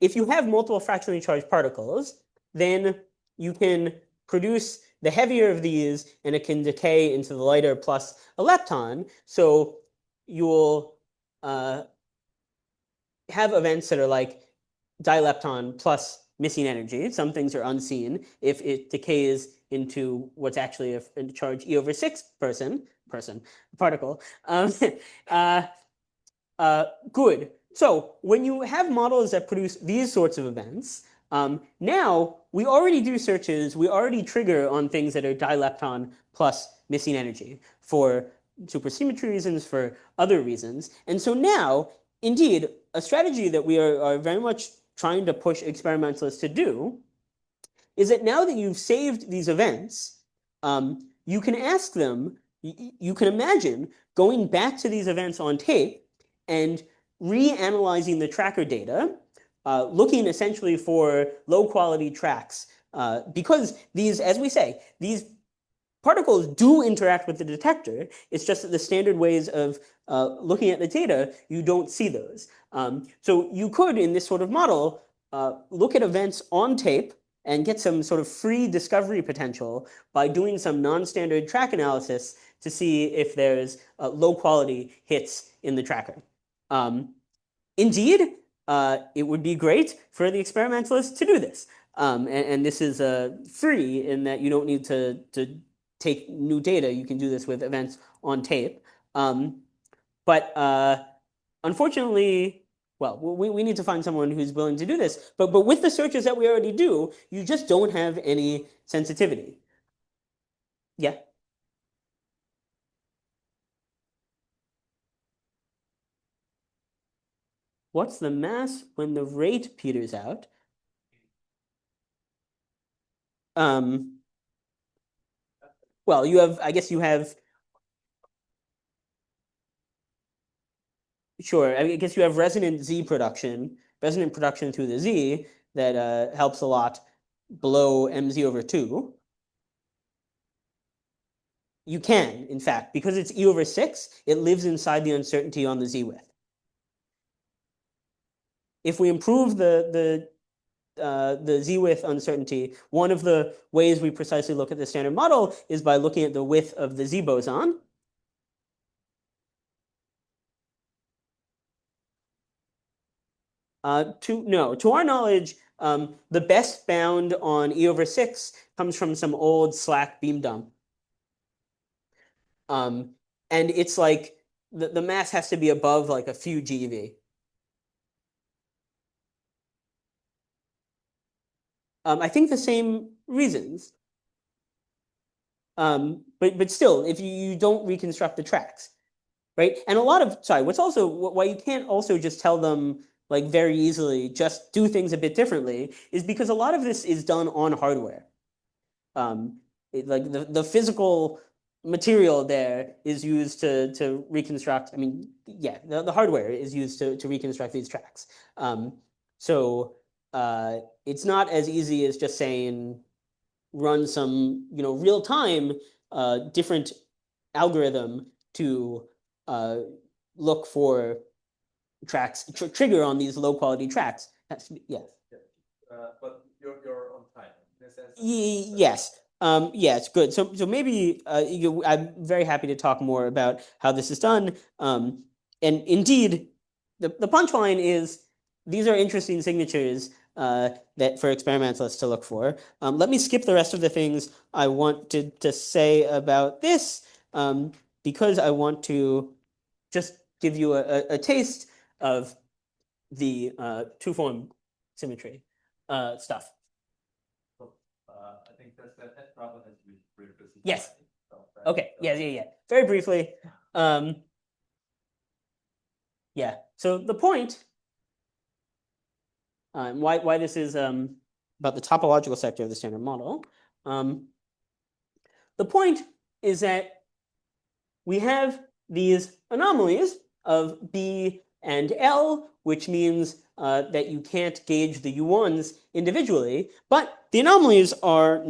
If you have multiple fractionally charged particles, then you can produce the heavier of these, and it can decay into the lighter plus a lepton. So you'll have events that are like dilepton plus missing energy. Some things are unseen if it decays into what's actually a charge E/6 particle. Good. So when you have models that produce these sorts of events, now we already do searches, we already trigger on things that are dilepton plus missing energy for supersymmetry reasons, for other reasons. And so now, indeed, a strategy that we are very much trying to push experimentalists to do is that now that you've saved these events, you can ask them, you can imagine going back to these events on tape and reanalyzing the tracker data, looking essentially for low quality tracks, because these, as we say, these particles do interact with the detector. It's just that the standard ways of looking at the data, you don't see those. So you could, in this sort of model, look at events on tape and get some sort of free discovery potential by doing some non-standard track analysis to see if there's low quality hits in the tracker. Indeed, it would be great for the experimentalists to do this. And this is free in that you don't need to take new data. You can do this with events on tape. But unfortunately, well, we need to find someone who's willing to do this. But with the searches that we already do, you just don't have any sensitivity. Yeah. What's the mass when the rate peters out? Well, I guess you have, sure, I guess you have resonant production through the Z that helps a lot below mz/2. You can, in fact, because it's E/6, it lives inside the uncertainty on the Z width. If we improve the Z width uncertainty, one of the ways we precisely look at the standard model is by looking at the width of the Z boson. To our knowledge, the best bound on E/6 comes from some old Slack beam dump. And it's like the mass has to be above like a few GeV. I think the same reasons. But still, if you don't reconstruct the tracks, right? And why you can't also just tell them like very easily, just do things a bit differently, is because a lot of this is done on hardware. Like the physical material there is used to reconstruct. I mean, yeah, the hardware is used to reconstruct these tracks. So it's not as easy as just saying run some real time different algorithm to look for tracks, trigger on these low quality tracks. Yes.
But you're on time in a sense.
Yes. Yeah, it's good. So maybe I'm very happy to talk more about how this is done. And indeed, the punchline is these are interesting signatures. that for experimentalists to look for. Let me skip the rest of the things I wanted to say about this because I want to just give you a taste of the two-form symmetry stuff.
I think that problem has been briefly.
Yes. Okay. Yeah. Very briefly. Yeah. So the point, why this is about the topological sector of the standard model. The point is that we have these anomalies of B and L, which means that you can't gauge the U1s individually, but the anomalies are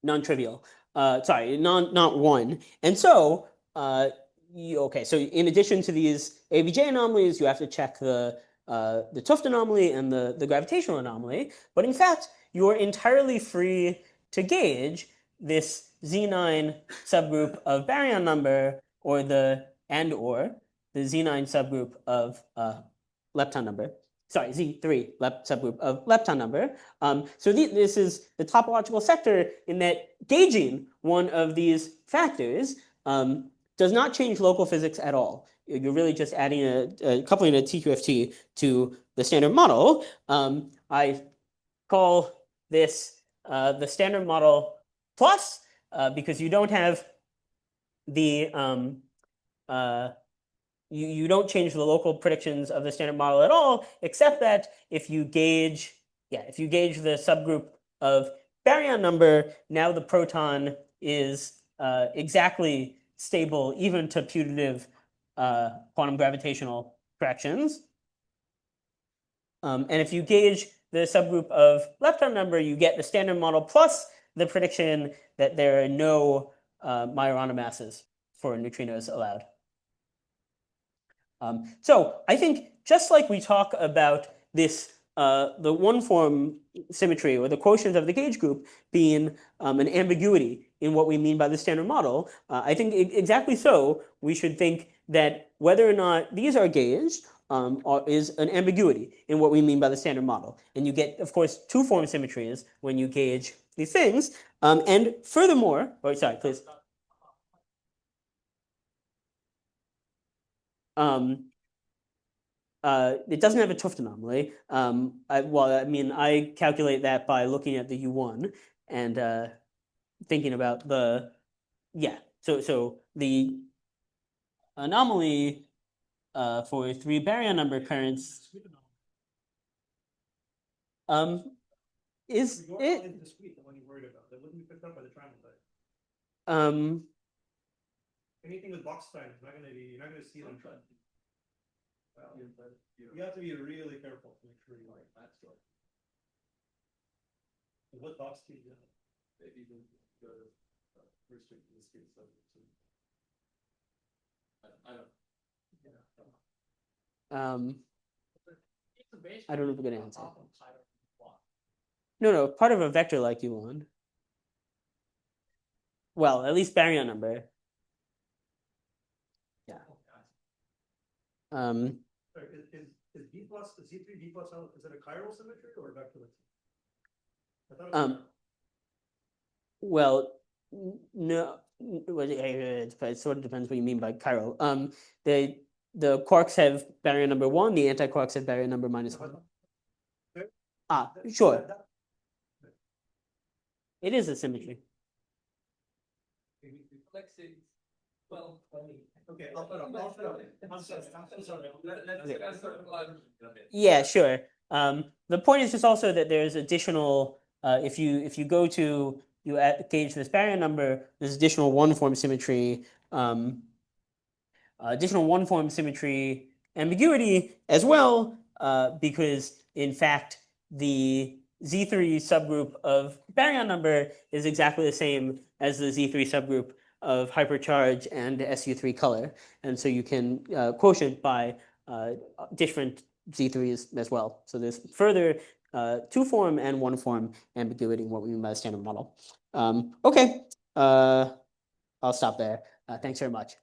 non-trivial. Sorry, not one. And so, so in addition to these ABJ anomalies, you have to check the 't Hooft anomaly and the gravitational anomaly. But in fact, you're entirely free to gauge this Z9 subgroup of baryon number or the Z9 subgroup of lepton number. Sorry, Z3 subgroup of lepton number. So this is the topological sector in that gauging one of these factors does not change local physics at all. You're really just adding coupling a TQFT to the standard model. I call this the standard model plus because you don't have the you don't change the local predictions of the standard model at all, except that if you gauge the subgroup of baryon number, now the proton is exactly stable even to putative quantum gravitational corrections. And if you gauge the subgroup of lepton number, you get the standard model plus the prediction that there are no Majorana masses for neutrinos allowed. So I think just like we talk about this, the one-form symmetry or the quotient of the gauge group being an ambiguity in what we mean by the standard model, I think exactly so we should think that whether or not these are gauged is an ambiguity in what we mean by the standard model. And you get, of course, two-form symmetries when you gauge these things. And furthermore, sorry, please. It doesn't have a 't Hooft anomaly. I calculate that by looking at the U1 and thinking about the, so the anomaly for 3 baryon number currents is it
discrete, the one you worried about, that wouldn't be picked up by the triangle type. Anything with box time is you're not gonna see them. Well, you have to be really careful to make sure you like that story. What box do you do? Maybe the restrict this case subject to.
I don't know if we're gonna answer. No, part of a vector like U1. Well, at least baryon number. Yeah.
Is B plus Z3 B plus L, is it a chiral symmetry or a vector?
Well, no. It sort of depends what you mean by chiral. The quarks have baryon number 1. The anti-quarks have baryon number -1. Sure. It is a symmetry.
Well,
okay, I'll put up.
Yeah, sure. The point is just also that there's additional, if you go to, gauge this baryon number, there's additional one-form symmetry, ambiguity as well, because in fact, the Z3 subgroup of baryon number is exactly the same as the Z3 subgroup of hypercharge and SU3 color. And so you can quotient by different Z3s as well. So there's further two-form and one-form ambiguity in what we mean by the standard model. Okay, I'll stop there. Thanks very much.